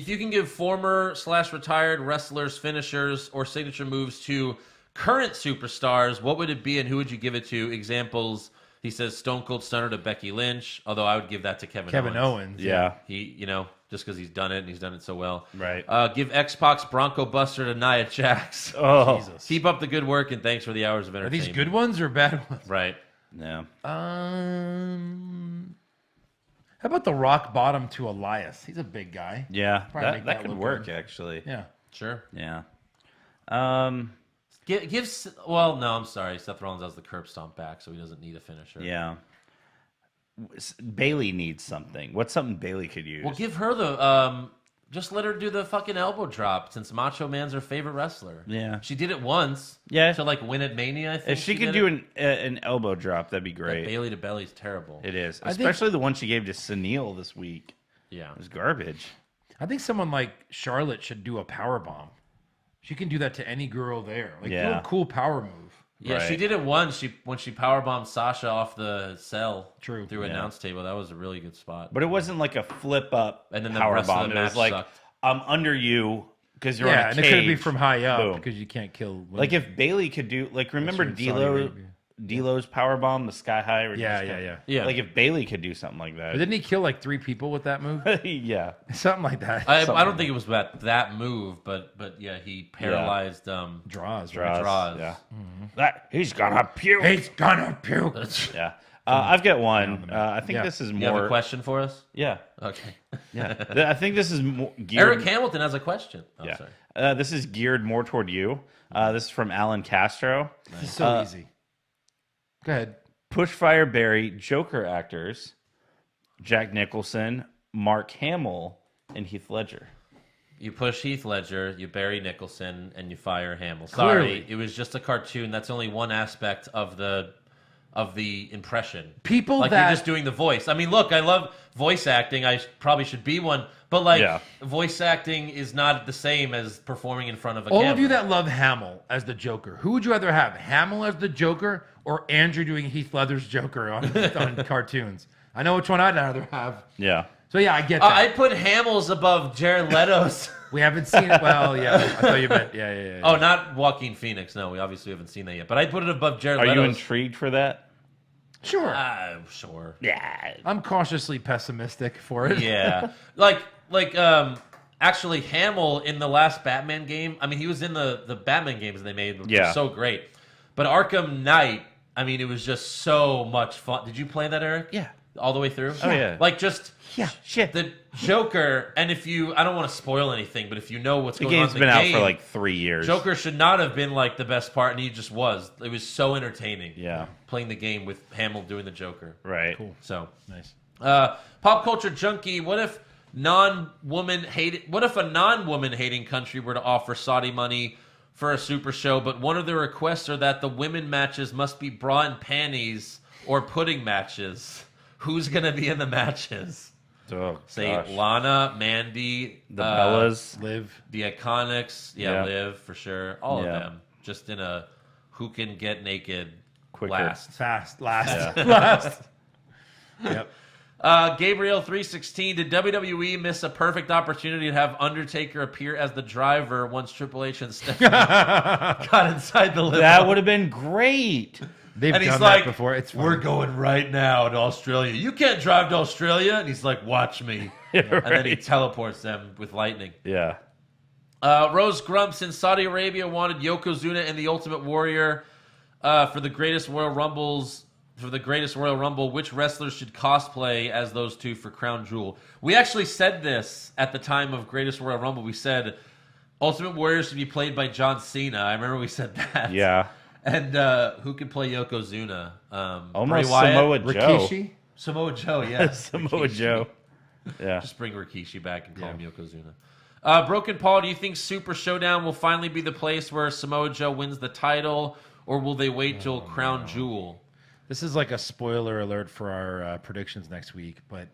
you can give former/retired wrestlers finishers or signature moves to current superstars, what would it be and who would you give it to? Examples. He says Stone Cold Stunner to Becky Lynch, although I would give that to Kevin Owens. Yeah. He, just because he's done it and he's done it so well. Right. Give X-Pac's Bronco Buster to Nia Jax. Oh. Jesus. Keep up the good work and thanks for the hours of Are entertainment. these good ones or bad ones? Right. Yeah. How about the rock bottom to Elias? He's a big guy. Yeah. Probably make That that could look work, good. actually. Yeah. Sure. Yeah. Well, no, I'm sorry. Seth Rollins has the curb stomp back, so he doesn't need a finisher. Yeah. Bailey needs something. What's something Bailey could use? Well, give her the just let her do the fucking elbow drop since Macho Man's her favorite wrestler. Yeah. She did it once. Yeah. To like win at Mania, I think. If she could did do it. an elbow drop, that'd be That great. Bailey to belly's terrible. It is. think- Especially the one she gave to Sunil this week. Yeah. It was garbage. I think someone like Charlotte should do a power bomb. She can do that to any girl there. Like do Yeah. a cool power move. Yeah, she Right. did it once. When she powerbombed Sasha off the cell. True. Through an Yeah. announce table. That was a really good spot. But it wasn't like a flip up And then the power rest of the bomb. It was match like, sucked. I'm under you because you're Yeah, on a and cage. it couldn't be from high up Boom. because you can't kill women. Like if Bailey could do, like remember in Saudi Arabia. D'Lo's power bomb, the sky high. where you Yeah, just yeah, go- yeah. Yeah. Like if Bailey could do something like But that. didn't he kill like 3 people with that move? Yeah. Something like that. I don't think it was that move, but yeah, he paralyzed Draws. Draws. Yeah. That he's gonna puke. He's gonna puke. Yeah. I've got one. I think Yeah. this is You have more. a question for us? Yeah. Okay. Yeah. I think this is more geared. Eric Hamilton has a question. Oh, Yeah. sorry. This is geared more toward you. This is from Alan Castro. This is so easy. Go ahead. Pushfire Barry Joker actors: Jack Nicholson, Mark Hamill, and Heath Ledger. You push Heath Ledger, you bury Nicholson, and you fire Hamill. Sorry, Clearly. it was just a cartoon. That's only one aspect of the impression. People like that- you're just doing the voice. I mean, look, I love voice acting. I probably should be one, but like Yeah. voice acting is not the same as performing in front of a All camera. of you that love Hamill as the Joker, who would you rather have? Hamill as the Joker or Andrew doing Heath Ledger's Joker on cartoons? I know which one I'd rather have. Yeah. So yeah, I get that. I put Hamill's above Jared Leto's. We haven't seen it. Well, yeah. I thought you meant, yeah. Oh, not Joaquin Phoenix. No, we obviously haven't seen that yet. But I put it above Jared Are you Leto's. intrigued for that? Sure. Sure. Yeah. I'm cautiously pessimistic for it. Yeah. Actually, Hamill in the last Batman game, I mean, he was in the Batman games they made, which was so great. But Arkham Knight, I mean, it was just so much fun. Did you play that, Eric? Yeah. All the way through? Oh, yeah. Shit. The Joker, and I don't want to spoil anything, but if you know what's The going on game's in been the out game, for like 3 years. Joker should not have been like the best part, and he just was. It was so entertaining. Yeah. Playing the game with Hamill doing the Joker. Right. Cool. So Nice. Pop culture junkie. What if a non-woman hating country were to offer Saudi money for a super show, but one of their requests are that the women matches must be bra and panties or pudding matches? Who's gonna be in the matches? Oh, Say gosh. Lana, Mandy, The Bellas. Live. the Iconics, Yeah. Liv for sure, all Yeah. of them. Just in a who can get naked Quicker. last. Fast. Last. Yeah. Last. Yep. Gabriel 316, did WWE miss a perfect opportunity to have Undertaker appear as the driver once Triple H and Stephanie got inside the limo? That would have been great. They've And he's done like, that before. It's we're fun. going right now to Australia. You can't drive to Australia. And he's like, watch me. And then he teleports them with lightning. Yeah. Rose Grumps in Saudi Arabia wanted Yokozuna and the Ultimate Warrior for the greatest Royal Rumbles. For the greatest Royal Rumble, which wrestlers should cosplay as those two for Crown Jewel? We actually said this at the time of Greatest Royal Rumble. We said Ultimate Warrior should be played by John Cena. I remember we said that. Yeah. And who could play Yokozuna? Almost Bray Wyatt? Samoa Joe. Rikishi? Samoa Joe, yeah. Samoa Rikishi. Joe. Yeah. Just bring Rikishi back and call him Yokozuna. Broken Paul, do you think Super Showdown will finally be the place where Samoa Joe wins the title, or will they wait till Crown Jewel? This is like a spoiler alert for our predictions next week, but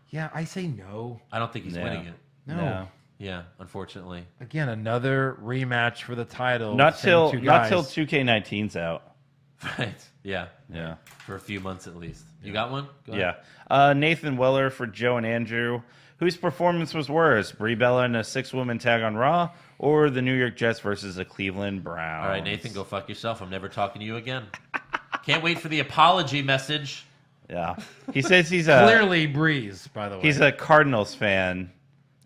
yeah, I say no. I don't think he's No. winning it. No. Yeah, unfortunately. Again, another rematch for the title. Not Same till two not guys. till 2K19's out. Right. Yeah. Yeah. For a few months at least. You got one? Go Yeah. ahead. Nathan Weller for Joe and Andrew. Whose performance was worse, Brie Bella in a 6-woman tag on Raw, or the New York Jets versus the Cleveland Browns? All right, Nathan, go fuck yourself. I'm never talking to you again. Can't wait for the apology message. Yeah. He says he's a Clearly Breeze, by the way. he's a Cardinals fan,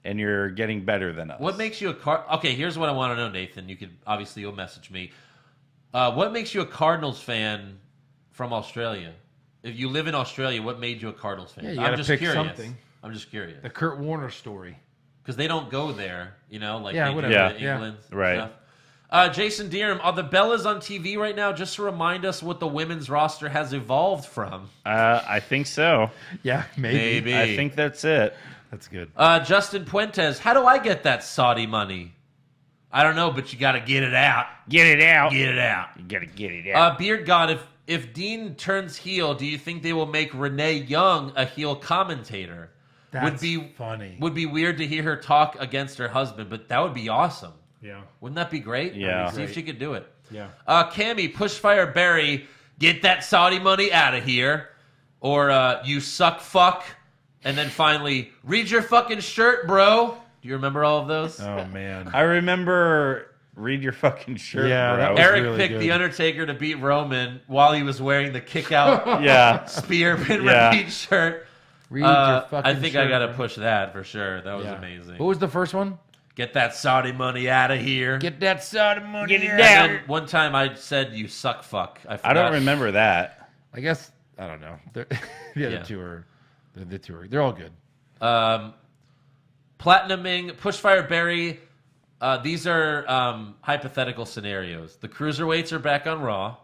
and you're getting better than us. What makes you a Okay, here's what I want to know, Nathan. You'll message me. What makes you a Cardinals fan from Australia? If you live in Australia, what made you a Cardinals fan? Yeah, you I'm gotta just pick curious. something. I'm just curious the Kurt Warner story. because they don't go there, like Yeah, they do whatever. in Yeah. England. and Right. stuff. Jason Deerham, are the Bellas on TV right now? Just to remind us what the women's roster has evolved from. I think so. Yeah, maybe. I think that's it. That's good. Justin Puentes, how do I get that Saudi money? I don't know, but you got to get it out. Get it out. Get it out. You gotta get it out. Beard God, if Dean turns heel, do you think they will make Renee Young a heel commentator? That's funny. Would be weird to hear her talk against her husband, but that would be awesome. Yeah. Wouldn't that be great? Yeah. See if she could do it. Yeah. Cammy, Pushfire Barry, get that Saudi money out of here. Or you suck fuck. And then finally, read your fucking shirt, bro. Do you remember all of those? Oh, man. I remember read your fucking shirt, Yeah, bro. that was Eric really picked good. The Undertaker to beat Roman while he was wearing the kick out Yeah. spearman Yeah. repeat shirt. Read your fucking I think I shirt, got to bro. push that for sure. That was Yeah. amazing. What was the first one? Get that Saudi money out of here. Get that Saudi money. Get it And down. then one time I said you suck fuck. I forgot. I don't remember that. I guess, I don't know. The other Yeah. two are, they're all good. Platinuming, Pushfire Barry. These are hypothetical scenarios. The cruiserweights are back on Raw.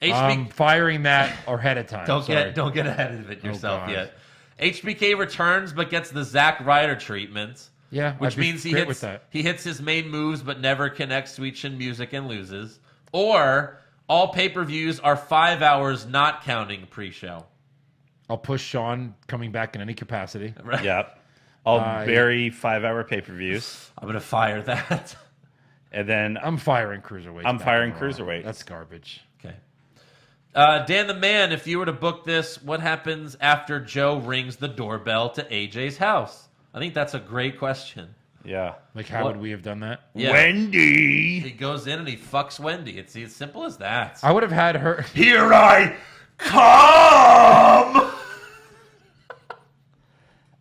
Firing that ahead of time. Don't Sorry. get ahead of it yourself God. yet. HBK returns but gets the Zack Ryder treatment. Yeah, Which I'd be means great with that. he hits his main moves but never connects Sweet Chin Music and loses. Or all pay-per-views are 5 hours not counting pre-show. I'll push Sean coming back in any capacity. Right? Yep. I'll bury 5-hour pay-per-views. I'm gonna fire that. And then I'm firing cruiserweights. I'm back firing on Raw. cruiserweights. That's garbage. Okay. Dan the Man, if you were to book this, what happens after Joe rings the doorbell to AJ's house? I think that's a great question. Yeah. Like, how What? would we have done that? Yeah. Wendy. He goes in and he fucks Wendy. It's as simple as that. I would have had her. Here I come.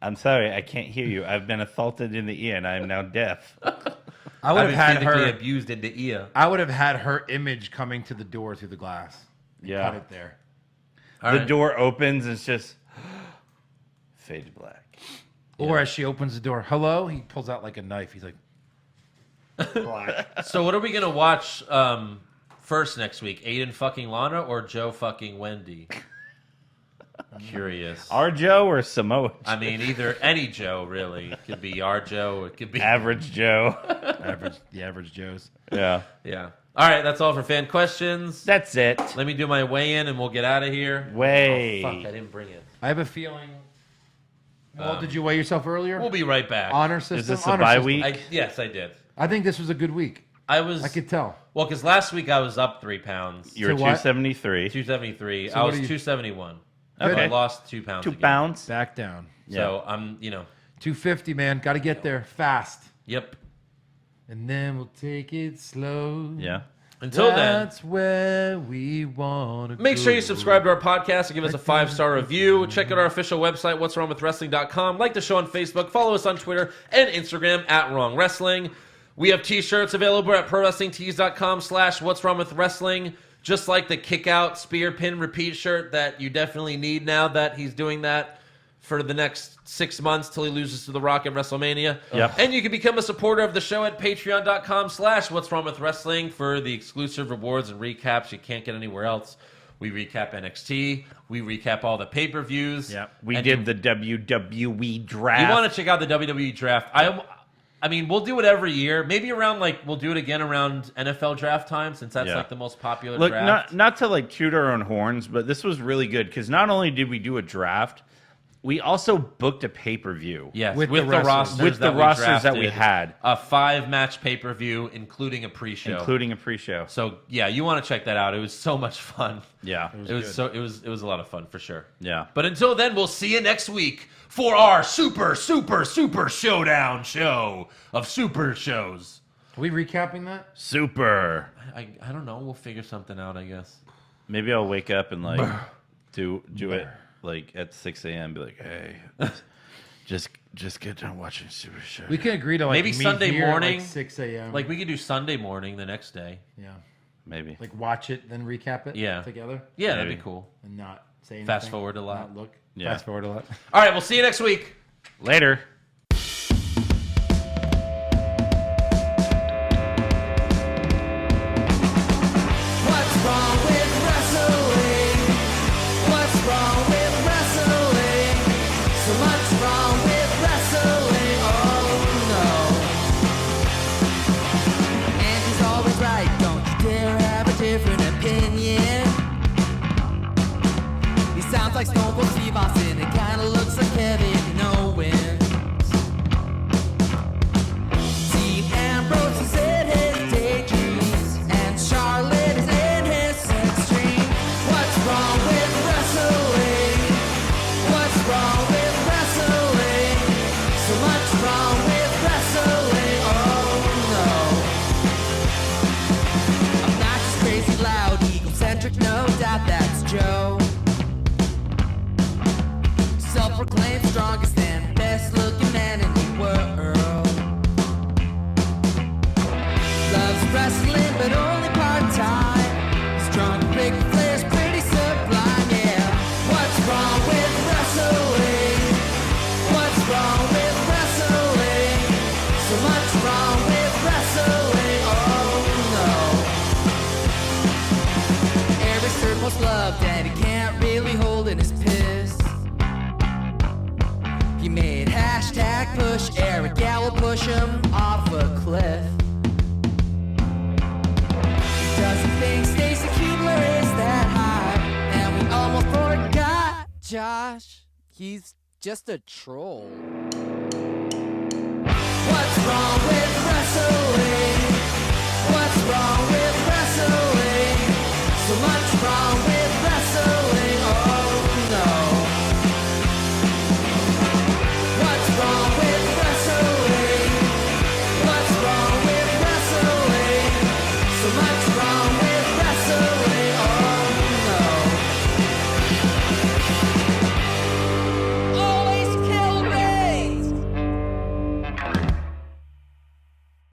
I'm sorry, I can't hear you. I've been assaulted in the ear and I am now deaf. I would I've have been had physically her. abused in the ear. I would have had her image coming to the door through the glass. And Yeah. cut it there. All The right. door opens and it's just fade to black. Or as she opens the door, hello. He pulls out like a knife. He's like, black. So what are we gonna watch first next week? Aiden fucking Lana or Joe fucking Wendy? Curious. Our Joe or Samoa Joe? I mean, either any Joe really. It could be our Joe. It could be Average Joe. The average Joes. Yeah. Yeah. All right, that's all for fan questions. That's it. Let me do my weigh-in and we'll get out of here. Way. Oh, fuck, I didn't bring it. I have a feeling. Well, did you weigh yourself earlier? We'll be right back. Honor system. Is this a honor bye system. week? Yes, I did. I think this was a good week. I could tell. Well, because last week I was up 3 pounds. You were So what? 273. 273. So I what was are you- 271. Okay. I lost 2 pounds. 2 again. pounds. Back down. So I'm, 250, man. Got to get there fast. yep. And then we'll take it slow. Yeah. Until then, That's where we want to make sure you subscribe to our podcast and give us a 5-star review. Check out our official website, what'swrongwithwrestling.com. Like the show on Facebook. Follow us on Twitter and Instagram at Wrong Wrestling. We have t-shirts available at prowrestlingtees.com/what'swrongwithwrestling. Just like the kick out, spear, pin, repeat shirt that you definitely need now that he's doing that for the next 6 months till he loses to The Rock at WrestleMania. Yep. And you can become a supporter of the show at patreon.com/what'swrongwithwrestling for the exclusive rewards and recaps you can't get anywhere else. We recap NXT. We recap all the pay-per-views. Yeah. We And did the WWE draft. you want to check out the WWE draft. I mean, we'll do it every year. Maybe around, we'll do it again around NFL draft time since that's, Yeah. the most popular Look, draft. not to toot our own horns, but this was really good because not only did we do a draft, we also booked a pay-per-view. Yes, With with the the wrestlers. rosters, With the rosters that we drafted. had. A 5-match pay-per-view, including a pre-show. Including a pre-show. So yeah, you want to check that out. It was so much fun. Yeah. It was a lot of fun for sure. Yeah. But until then, we'll see you next week for our super showdown show of super shows. Are we recapping that? Super. I don't know. We'll figure something out, I guess. Maybe I'll wake up and do it at 6 a.m. Be like, hey, just get done watching Super Show. We can agree to Maybe meet Sunday here at, morning. 6 a.m. Like we could do Sunday morning the next day. yeah, Maybe. watch it then recap it. Yeah. Together Yeah, that'd Maybe. be cool. and not say anything. Fast forward a lot. Not look. Yeah. Fast forward a lot. All right, we'll see you next week. Later. What's wrong with wrestling? What's wrong with wrestling? So much wrong with wrestling. Oh no. And he's always right. Don't you dare have a different opinion. He sounds like Stone Cold Steve Austin. It kinda looks like Kevin Owens. Dean Ambrose is in his daydreams, and Charlotte is in his sex dream. What's wrong with wrestling? What's wrong with wrestling? So much wrong with wrestling. Oh no. Obnoxious, crazy, loud, egocentric, no doubt that's Joe. Self-proclaimed strongest and best-looking man in the world. Loves wrestling, but only part-time. Strong, big Flair's pretty sublime, yeah. What's wrong with wrestling? What's wrong with wrestling? So much wrong with wrestling, oh no. Every shirt most loved, and he can't really hold in his piss. He made hashtag push Eric Gallo push him off a cliff. Doesn't think Stacy Keebler is that high, and we almost forgot Josh. He's just a troll. What's wrong with wrestling? What's wrong with